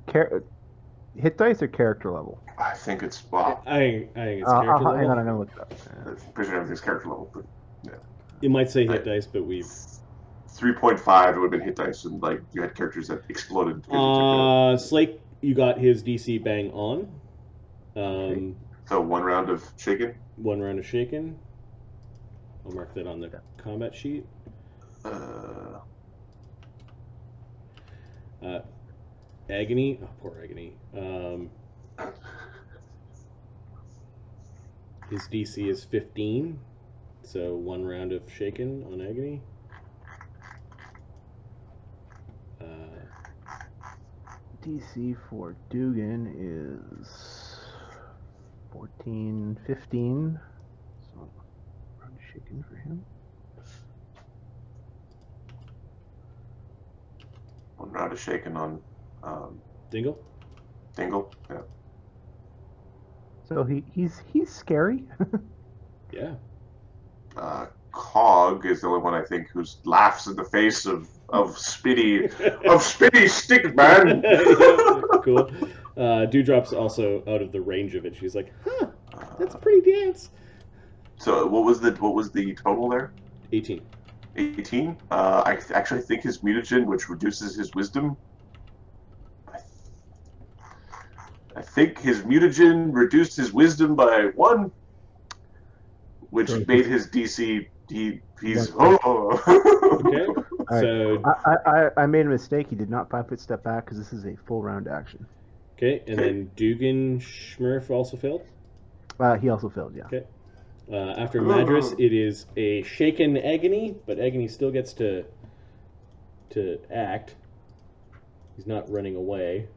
hit dice or character level? I think it's, well, I think it's character level. Hang on, I know what's up. I'm pretty sure everything's character level, but yeah. It might say hit dice, but we've. 3.5 would have been hit dice, and like you had characters that exploded. Slake, you got his DC bang on. So 1 round of shaken. 1 round of shaken. I'll mark that on the combat sheet. Agony. Oh, poor Agony. His DC is 15, so 1 round of shaken on Agony. DC for Dugan is 14, 15. So, round shaken for him. 1 round of shaken on Dingle? Dingle. Yeah. So he's scary. Yeah. Cog is the only one I think who laughs in the face of Spitty Stick Man. Cool. Dewdrop's also out of the range of it. She's like, huh, That's a pretty dance. So what was the total there? 18. 18. I actually think his mutagen, which reduces his wisdom. I think his mutagen reduced his wisdom by 1, which made his DC. He's Okay. Right. So I made a mistake. He did not 5-foot step back because this is a full round action. okay, and then Dugganschmirf also failed. He also failed. Yeah. Okay. After Madras, it is a shaken Agony, but Agony still gets to act. He's not running away.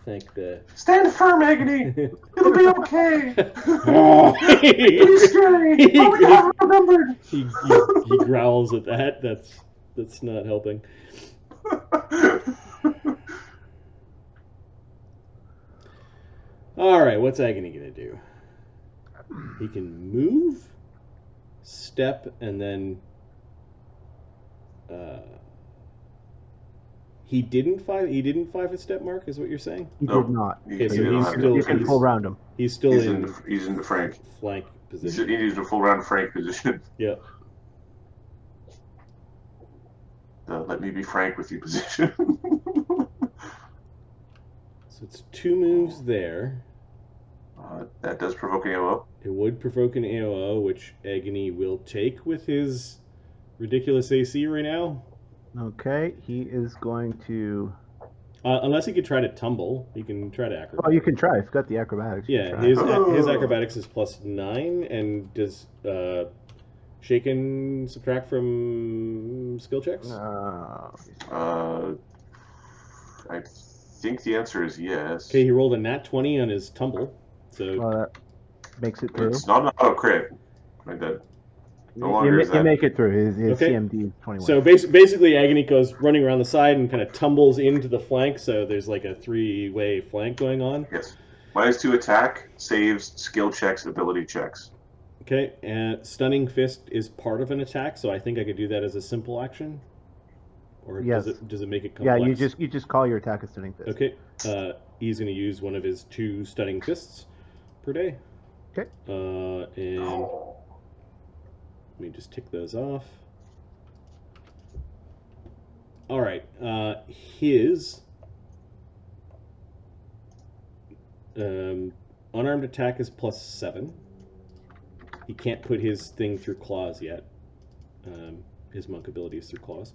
Thank the. Stand firm, Agony. It'll be okay. Oh, It'll be scary. But we haven't remembered. he growls at that. That's not helping. All right, what's Agony gonna do? He can move, step, and then he didn't 5 a step mark, is what you're saying? He No. did not. Okay, so He didn't he's have still You can full round him. he's still He's in in the Frank. flank He position. needs a full round Frank position. Yeah. Let me be frank with you position. So it's 2 moves there. That does provoke an AOO. It would provoke an AOO, which Agony will take with his ridiculous AC right now. Okay, he is going to. Unless he could try to tumble, he can try to acrobatics. Oh, you can try. I've got the acrobatics. You Yeah, can try. his acrobatics is +9, and does Shaken subtract from skill checks? I think the answer is yes. Okay, he rolled a nat 20 on his tumble, so That makes it through. It's not an auto crit. Like that. No longer You is that. make it through. His Okay. CMD is 21. so basically Agony goes running around the side and kind of tumbles into the flank. So there's like a 3-way flank going on. Yes. -2 attack, saves, skill checks, ability checks. Okay, and Stunning Fist is part of an attack, so I think I could do that as a simple action. Or Yes. does it make it Yeah, complex? you just call your attack a stunning fist. Okay, he's going to use one of his 2 Stunning Fists per day. Okay. And let me just tick those off. All right, his unarmed attack is +7. He can't put his thing through claws yet. His monk ability is through claws.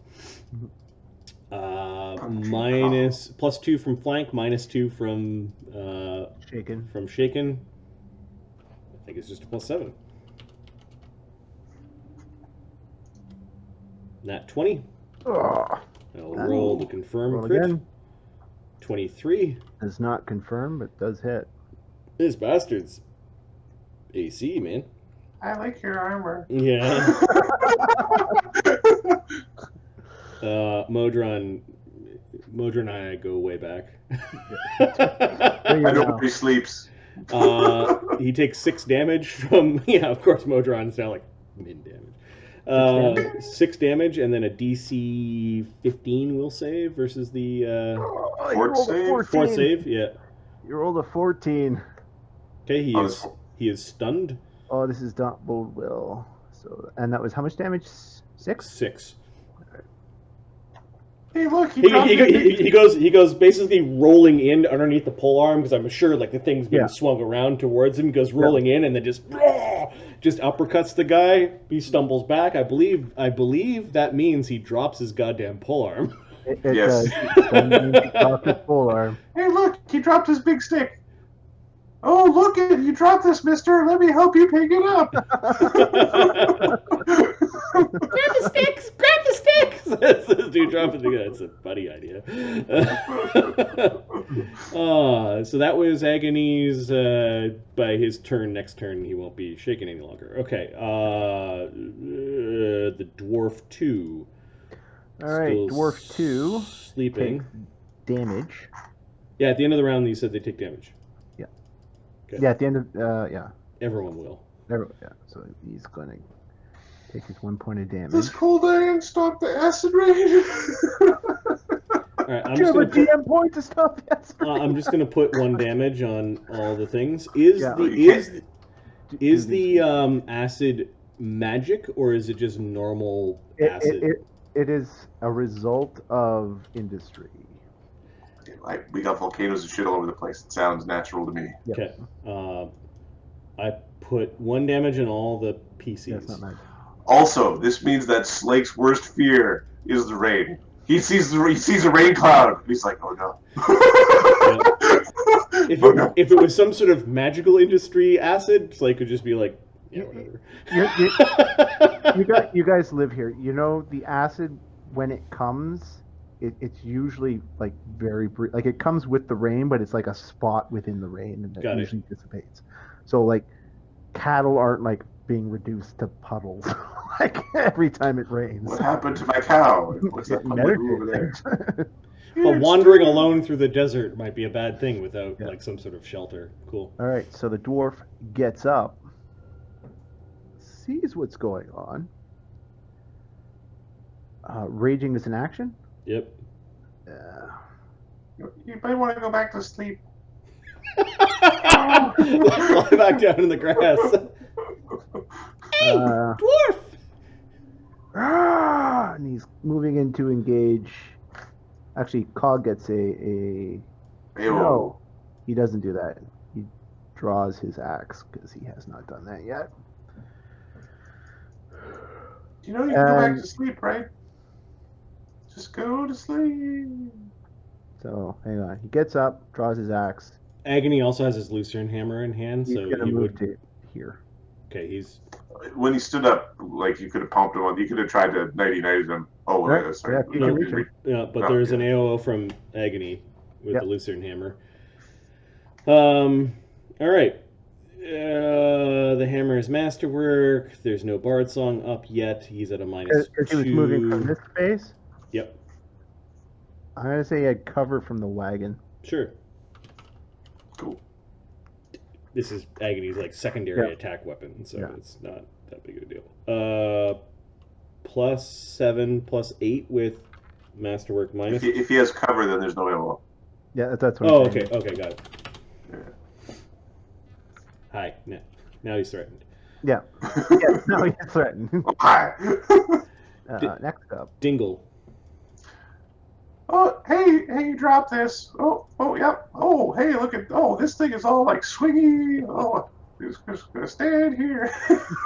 Minus +2 from flank, -2 from Shaken. Shaken. I think it's just a +7. Nat 20. Oh, I'll roll the confirm roll crit. again. 23. Does not confirm, but does hit. This bastard's AC, man. I like your armor. Yeah. Modron and I go way back. There I you know go. where he sleeps. He takes 6 damage from... Yeah, of course, Modron's now like min damage. 6 damage, and then a DC 15 will save versus the Oh, you Fort rolled a save? 14. fourth save. Yeah. You rolled a 14. Okay, he Oh, is stunned. Oh, this is not bold will. So, and that was how much damage? 6? 6. Hey, look, he dropped He goes basically rolling in underneath the pole arm, because I'm sure like the thing's being Yeah. swung around towards him. He goes rolling in and then just uppercuts the guy. He stumbles back. I believe that means he drops his goddamn pole arm. It Yes. does. That means he dropped his full arm. Hey, look, he dropped his big stick. Oh, look it, you dropped this, mister. Let me help you pick it up. Grab the sticks! Grab the sticks! Says this dude dropping the gun. It's a funny idea. So that was Agony's. By his turn, next turn, he won't be shaken any longer. Okay. The dwarf 2. All right, Still dwarf 2 sleeping. takes damage. Yeah, at the end of the round, you said they take damage. Yeah. Okay. Yeah, at the end of yeah. Everyone will. Yeah. So he's going to take his 1 point of damage. This cold iron stopped the acid rain. All right, I'm Do you just have a gonna put. DM point to stop that? I'm just gonna put 1 damage on all the things. Is Yeah. the acid magic, or is it just normal acid? It is a result of industry. We got volcanoes and shit all over the place. It sounds natural to me. Yep. Okay. I put 1 damage on all the PCs. Yeah, it's not magic. Also, this means that Slake's worst fear is the rain. He sees a rain cloud. He's like, oh no. If it was some sort of magical industry acid, Slake could just be like, yeah, whatever. You guys live here. You know the acid when it comes, it's usually like very brief. Like it comes with the rain, but it's like a spot within the rain, and Got it it. usually dissipates. So like cattle aren't like being reduced to puddles like every time it rains. What happened to my cow? What's that public over there? But wandering alone through the desert might be a bad thing without Yeah. like some sort of shelter. Cool. All right, so the dwarf gets up, sees what's going on. Raging is an action. Yep. You might want to go back to sleep. Lie back down in the grass. Hey, dwarf! And he's moving in to engage. Actually, Cog gets a Ew. no. He doesn't do that. He draws his axe because he has not done that yet. You know you can go back to sleep, right? Just go to sleep. So hang on. He gets up, draws his axe. Agony also has his lucerne hammer in hand, He's so gonna he move would. to here. Okay, he's. When he stood up, like you could have pumped him on. You could have tried to 90-90 him. Oh, Right. sorry. Yeah, you can reach him. Yeah, but Oh, there's an yeah. AOO from Agony with Yep. the lucerne hammer. All right. The hammer is masterwork. There's no bard song up yet. He's at a -2. Because he was moving from this space. Yep. I'm gonna say he had cover from the wagon. Sure. Cool. This is Agony's like secondary Yeah. attack weapon, so Yeah. it's not that big of a deal. +7, +8 with masterwork minus. If he has cover, then there's no ammo. Yeah, that's what. Oh, I'm saying. okay, got it. Yeah. Hi. Now he's threatened. Yeah. Yeah. No, he's threatened. Oh, hi. Next up. Dingle. Oh, hey, drop this. Oh, yep. Oh, hey, look at. Oh, this thing is all like swingy. Oh, it's just gonna stand here.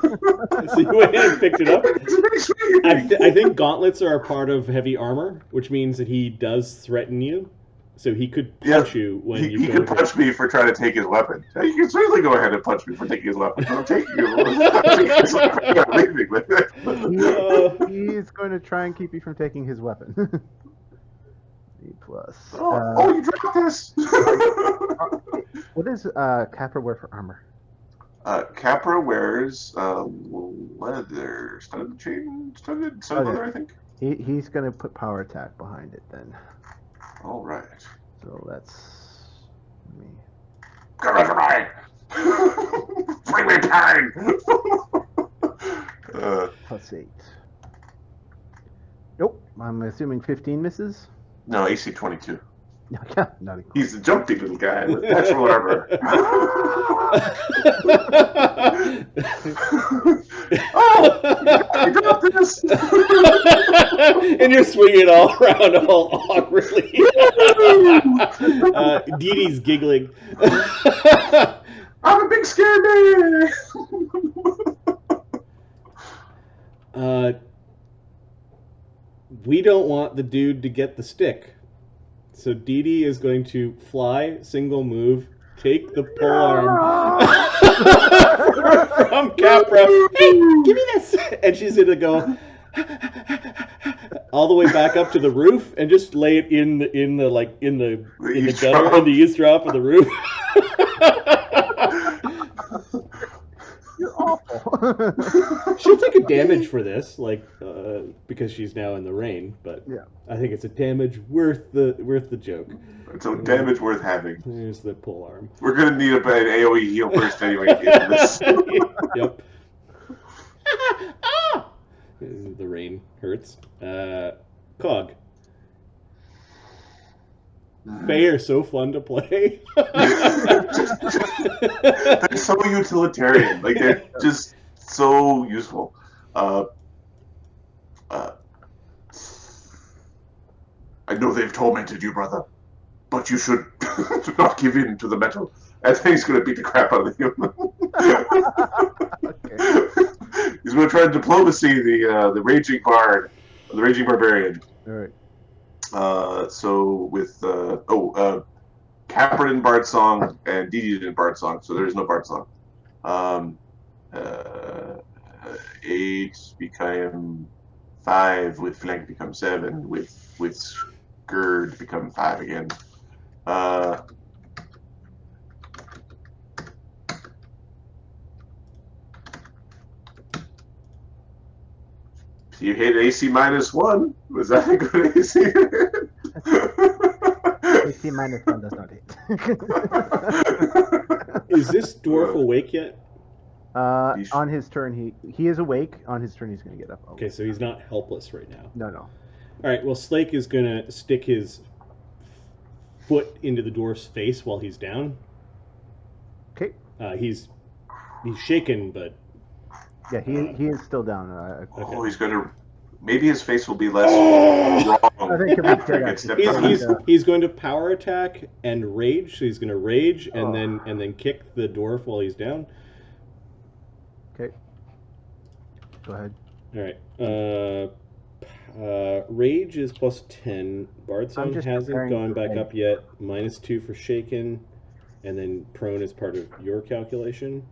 So you went in and picked it up. It's a pretty swingy. I think gauntlets are a part of heavy armor, which means that he does threaten you. So he could punch you when you he go could to- punch me for trying to take his weapon. You can certainly go ahead and punch me for taking his weapon. I'm taking you. I'm taking his weapon. I'm leaving with it. He's going to try and keep you from taking his weapon. B+. Oh, you dropped this. What does Capra wear for armor? Capra wears leather, studded chain, studded leather, I think. He's going to put power attack behind it then. All right. So that's me. Come on, mine. Bring me pain. +8. Nope. I'm assuming 15 misses. No, AC 22. No, yeah, not even. He's a jumpy little guy with natural armor. Oh, you dropped this. And you're swinging all around all awkwardly. Dee Dee's giggling. I'm a big scared man. We don't want the dude to get the stick. So Dee Dee is going to fly, single move, take the polearm from Capra. Hey, give me this! And she's going to go all the way back up to the roof and just lay it in the gutter, in the eavesdrop of the roof. You're awful. She'll take a damage for this, because she's now in the rain. But Yeah. I think it's a damage worth the joke. It's a damage worth having. There's the pole arm. We're gonna need an AOE heal first anyway. To get this. Yep. The rain hurts. Cog. Fae are so fun to play. They're so utilitarian. Like they're just so useful. I know they've tormented you, brother, but you should not give in to the metal. I think he's going to beat the crap out of him. Okay. He's going to try to diplomacy the raging bard, the raging barbarian. All right. So with Capra didn't bard song and Dee Dee didn't bard song, so there is no bard song. 8 became 5 with flank become 7 with gird become 5 again. You hit AC -1. Was that a good AC? AC -1 does not hit. Is this dwarf awake yet? On his turn, he is awake. On his turn, he's going to get up. Okay, so he's not helpless right now. No. All right. Well, Slake is going to stick his foot into the dwarf's face while he's down. Okay. He's shaken, but Yeah, he is still down. Oh, he's gonna Maybe his face will be less I wrong think if after he we gets get stepped He's going to power attack and rage. So he's going to rage and Oh. then kick the dwarf while he's down. Okay. Go ahead. All right. Rage is plus 10. Bard Song just hasn't preparing gone for back rage. up yet. -2 for shaken, and then prone is part of your calculation.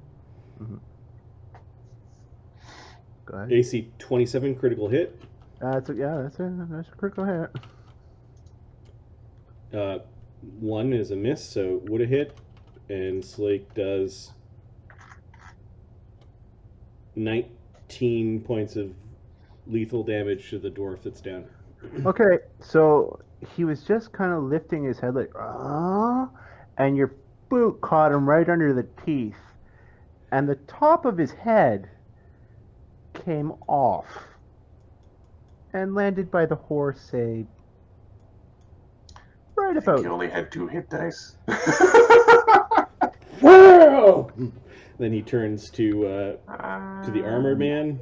Go ahead. AC 27 critical hit. That's a critical hit. 1 is a miss, so would have hit, and Slake does 19 points of lethal damage to the dwarf that's down. Okay, so he was just kind of lifting his head like, and your boot caught him right under the teeth, and the top of his head came off and landed by the horse, say, right I think about. he only had 2 hit dice. Whoa! Then he turns to the armored man.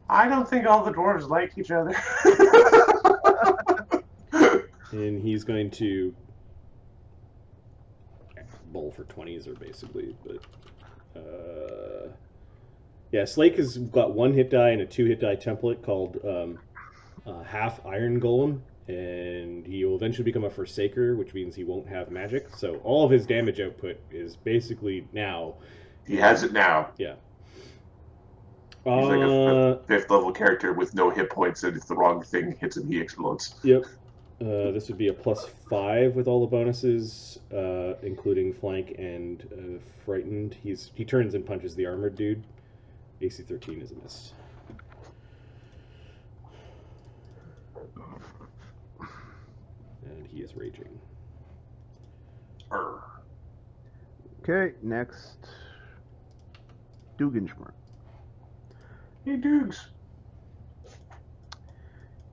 I don't think all the dwarves like each other. And he's going to bowl for 20s, or basically, but yeah, Slake has got 1 hit die and a 2 hit die template called half Iron Golem, and he will eventually become a Forsaker, which means he won't have magic. So all of his damage output is basically now. He has it now. Yeah. He's like a 5th level character with no hit points, and if the wrong thing hits him, he explodes. Yep. This would be a +5 with all the bonuses, including flank and frightened. He turns and punches the armored dude. AC 13 is a miss. And he is raging. Okay, next, Dugganschmirf. Hey, Dukes,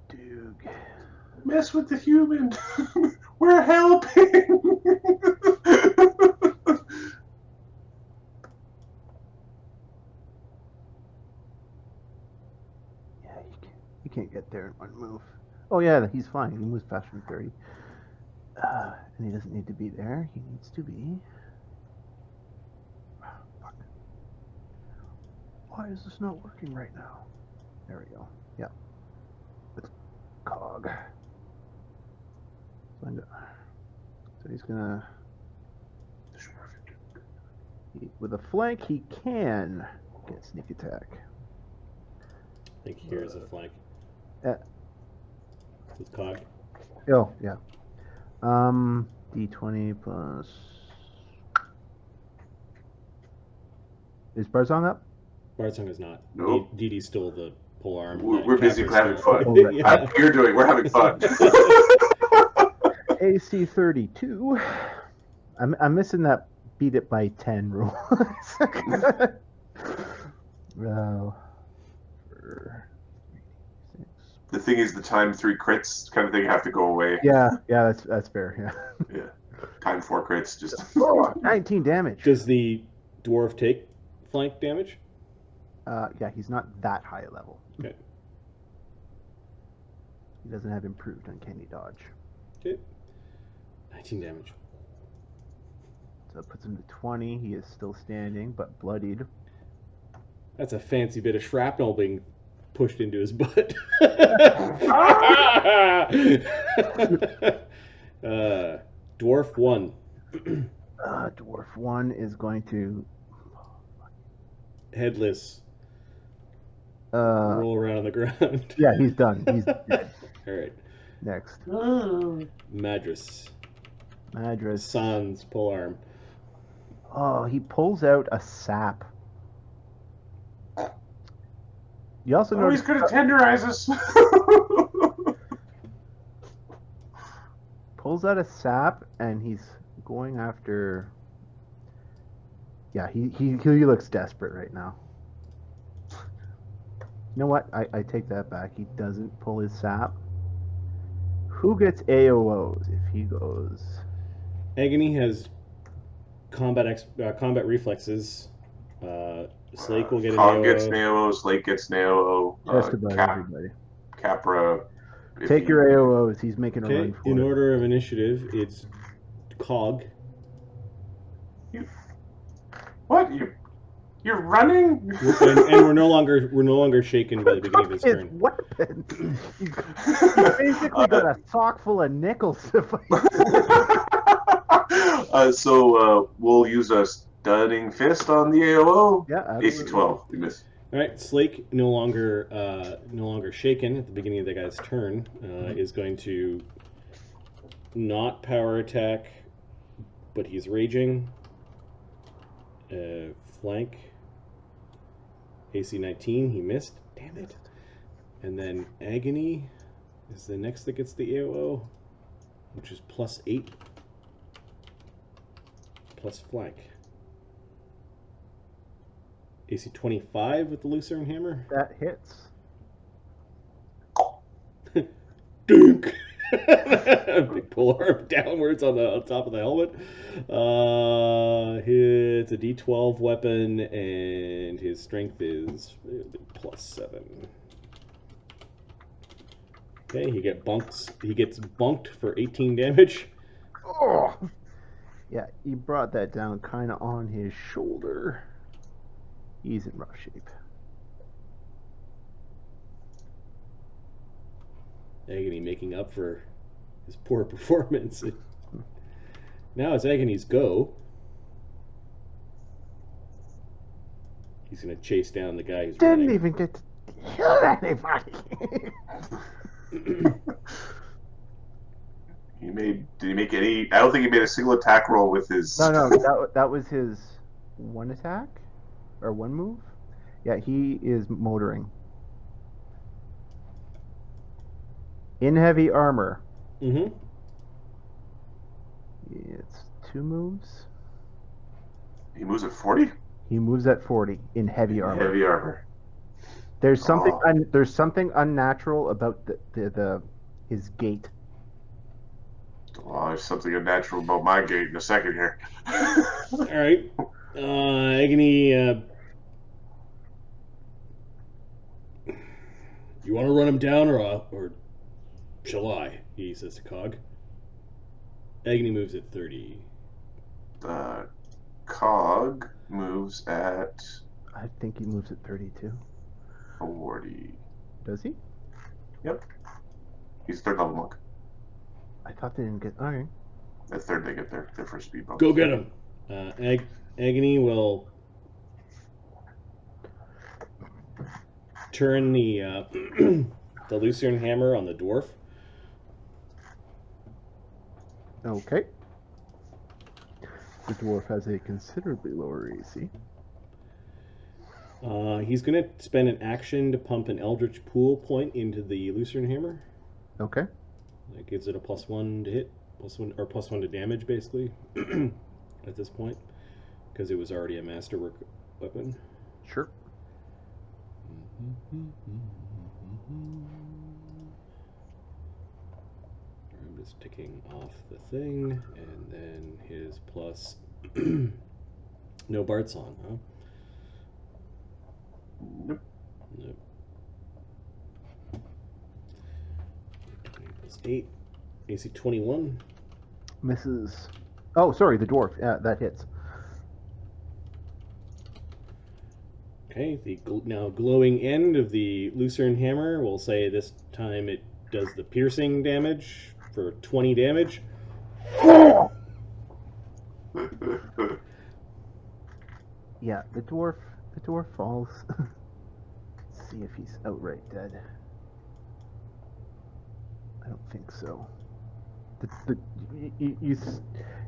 Dug. mess with the human. We're helping. Yeah, you can't get there in one move. Oh yeah, he's fine. He moves faster than 30. And he doesn't need to be there. He needs to be. Fuck. Why is this not working right now? There we go. Yeah. With cog. So he's gonna. With a flank, he can get sneak attack. I think here's a flank. With cog. Oh, yeah. D20 plus. Is Barzong up? Bardsong is not. Nope. Dee Dee stole the pole arm. We're busy having fun. Oh, right. Yeah. We're having fun. AC 32. I'm missing that beat it by 10 rule. Wow. The thing is, the time 3 crits kind of thing have to go away. Yeah, that's fair. Yeah. Yeah. Time 4 crits, just. 19 damage. Does the dwarf take flank damage? Yeah, he's not that high a level. Okay. He doesn't have improved uncanny dodge. Okay. 19 damage. So it puts him to 20. He is still standing, but bloodied. That's a fancy bit of shrapnel being pushed into his butt. Dwarf 1. Dwarf 1 is going to Headless. uh Roll around on the ground. yeah, he's done. He's dead. Alright. Next. Madras. Madras. Sans polearm. Oh, he pulls out a sap. You also Oh, he's notice gonna tenderize us. pulls out a sap and he's going after. Yeah, he looks desperate right now. You know what? I take that back. He doesn't pull his sap. Who gets AOOs if he goes? Agony has combat reflexes. Slake will get an Cog gets AOO. an AOO, Slake gets an AOO. Just about everybody. Capra. Take your AOOs. He's making a Okay, run for in it. order of initiative, it's Cog. What? You're running? And we're no longer shaken by the beginning of his His turn. weapon. He's basically got a sock full of nickels to fight. So we'll use a stunning fist on the AOO. Yeah, AC absolutely. 12. We miss. All right, Slake, no longer shaken at the beginning of the guy's turn, is going to not power attack, but he's raging. Flank. AC 19, he missed. Damn it. And then Agony is the next that gets the AOO, which is +8 plus flank. AC 25 with the Lucerne Hammer. That hits. Dunk! Big polearm downwards on the top of the helmet. It's a D12 weapon, and his strength is +7. Okay, he gets bunked for 18 damage. Oh. Yeah, he brought that down kind of on his shoulder. He's in rough shape. Agony making up for his poor performance. Now it's Agony's go. He's going to chase down the guy who's Didn't running. even get to kill anybody. Did he make any? I don't think he made a single attack roll with his. No, that was his one attack or one move. Yeah, he is motoring. In heavy armor. Mm-hmm. It's 2 moves. He moves at 40. He moves at 40 in heavy armor. Heavy armor. There's something there's something unnatural about his gait. Oh, there's something unnatural about my gait in a second here. All right. Agony, you want to run him down or shall I? He says to Cog. Agony moves at 30. Cog moves at I think he moves at 32. 40. Does he? Yep. He's third level monk. I thought they didn't get. Alright. At third, they get their first speed bonus. Go get him. Agony will turn the the Lucerne Hammer on the dwarf. Okay. The dwarf has a considerably lower AC. He's going to spend an action to pump an Eldritch Pool point into the Lucerne Hammer. Okay. That gives it a +1 to hit, +1 to damage, basically, at this point, because it was already a masterwork weapon. Sure. I'm just ticking off the thing, and then his plus. No Bard Song, huh? Nope. Nope. 20 plus 8. AC 21. Misses. Oh, sorry, the dwarf. Yeah, that hits. Okay, the now glowing end of the Lucerne Hammer, we'll say this time it does the piercing damage for 20 damage. Yeah, the dwarf falls. Let's see if he's outright dead. I don't think so.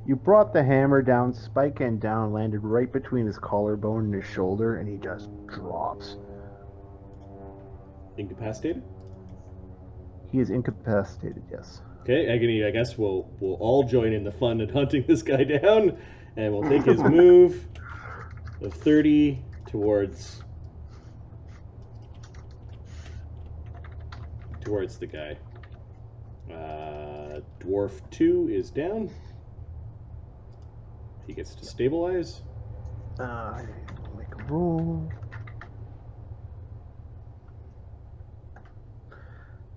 You brought the hammer down, spike end down, landed right between his collarbone and his shoulder, and he just drops. Incapacitated? He is incapacitated, yes. Okay, Agony, I guess we'll all join in the fun of hunting this guy down, and we'll take his move of 30 towards the guy. Dwarf 2 is down. He gets to stabilize. Make him roll.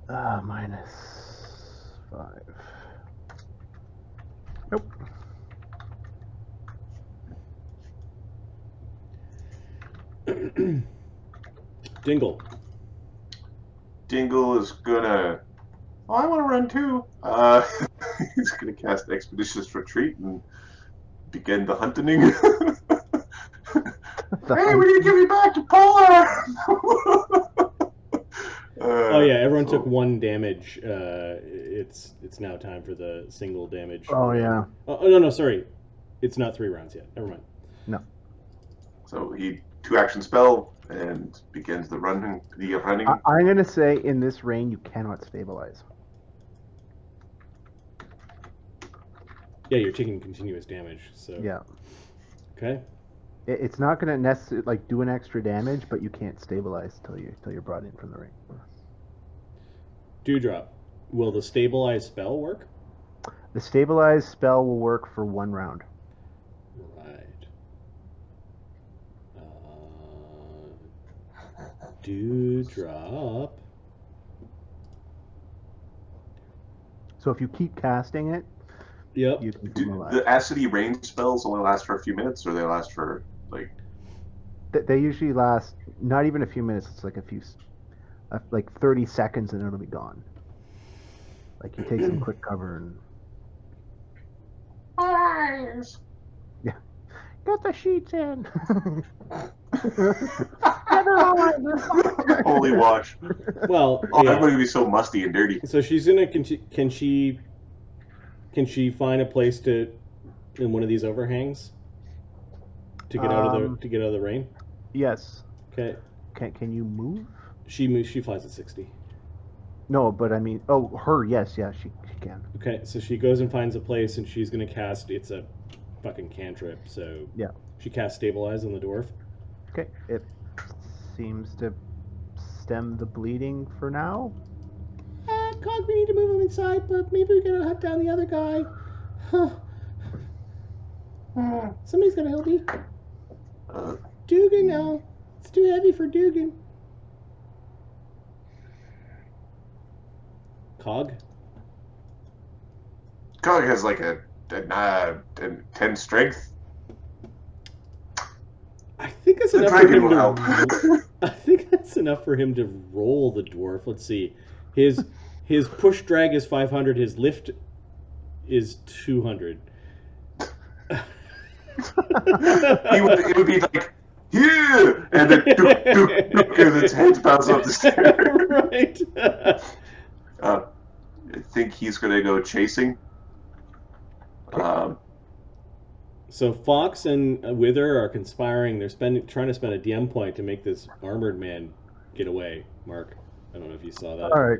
-5. Nope. Dingle. Dingle is gonna. Oh, I want to run too. He's gonna cast Expeditious Retreat and begin the hunting. Hey, we need to get you back to Polar. Oh yeah, everyone took 1 damage. It's now time for the single damage. Oh yeah. Oh no, sorry, it's not 3 rounds yet. Never mind. No. So he 2-action spell and begins the running. I'm gonna say in this rain you cannot stabilize. Yeah, you're taking continuous damage. So Yeah. Okay. It's not gonna necessarily like do an extra damage, but you can't stabilize till you're brought in from the ring. Dewdrop. Will the stabilize spell work? The stabilize spell will work for 1 round. Right. Dewdrop. So if you keep casting it, Yep. you can Do come alive. the Acidity range spells only last for a few minutes, or they last for like? They usually last not even a few minutes. It's like like 30 seconds, and it'll be gone. Like you take some quick cover and Eyes. get the sheets in. Holy watch! Well, Oh, yeah. everybody would be so musty and dirty. So she's gonna can she find a place in one of these overhangs to get out of the rain? Yes. Okay. Can you move? She moves. She flies at 60. No, but I mean, her. Yes, yeah, she can. Okay, so she goes and finds a place, and she's gonna cast. It's a fucking cantrip. So Yeah. she casts stabilize on the dwarf. Okay, it seems to stem the bleeding for now. Cog, we need to move him inside, but maybe we gotta hunt down the other guy. Huh. Somebody's gotta help me. Dugan, no. It's too heavy for Dugan. Cog. Cog has like a 10 strength. I think that's The enough for dragon him will help. I think that's enough for him to roll the dwarf. Let's see. His push drag is 500. His lift is 200. It would be like, here! And then as its head bounces up the stairs. Right. I think he's going to go chasing. So Fox and Wither are conspiring. They're trying to spend a DM point to make this armored man get away. Mark, I don't know if you saw that. All right.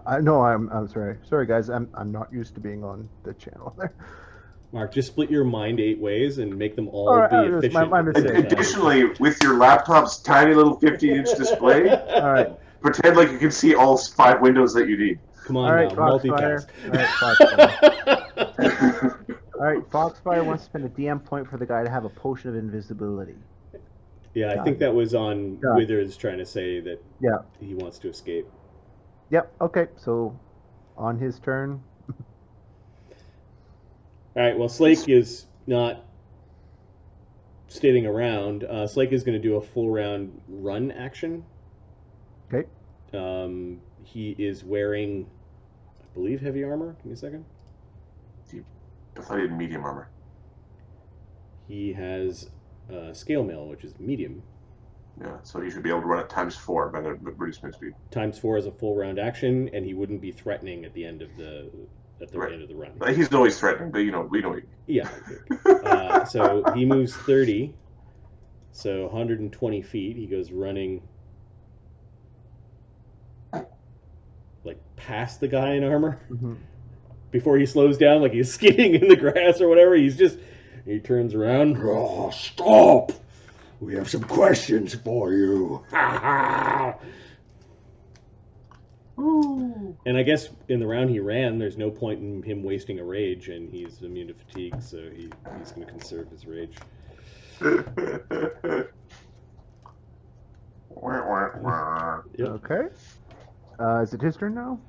I'm sorry. Sorry, guys. I'm not used to being on the channel there. Mark, just split your mind 8 ways and make them all All right, be it's efficient. my mistake. Additionally, with your laptop's tiny little 15-inch display, All right. pretend like you can see all 5 windows that you need. Come on All right, now, Foxfire. multitask. All right, Foxfire wants to spend a DM point for the guy to have a potion of invisibility. Yeah, I think that was on Yeah. Withers trying to say that Yeah. he wants to escape. Yep. Okay. So, on his turn. All right, well, Slake is not standing around. Slake is going to do a full round run action. Okay. He is wearing, I believe, heavy armor. Give me a second. I thought he had medium armor. He has scale mail, which is medium. Yeah, so he should be able to run it ×4 by the reduced move speed. ×4 is a full round action, and he wouldn't be threatening at the end of the Right. end of the run. But he's always threatening, but we know. Yeah. So he moves 30, so 120 feet. He goes running like past the guy in armor before he slows down, like he's skidding in the grass or whatever. He turns around. Oh, stop! We have some questions for you. Ooh. And I guess in the round he ran, there's no point in him wasting a rage, and he's immune to fatigue, so he's going to conserve his rage. Yep. Okay. Is it his turn now?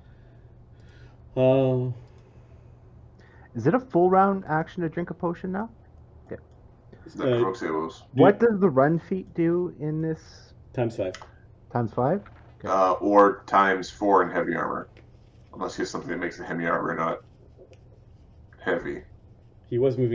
Is it a full round action to drink a potion now? Okay. That provokes AOs. What does the run feat do in this? ×5. Times 5? Or ×4 in heavy armor. Unless he has something that makes the heavy armor not heavy. He was moving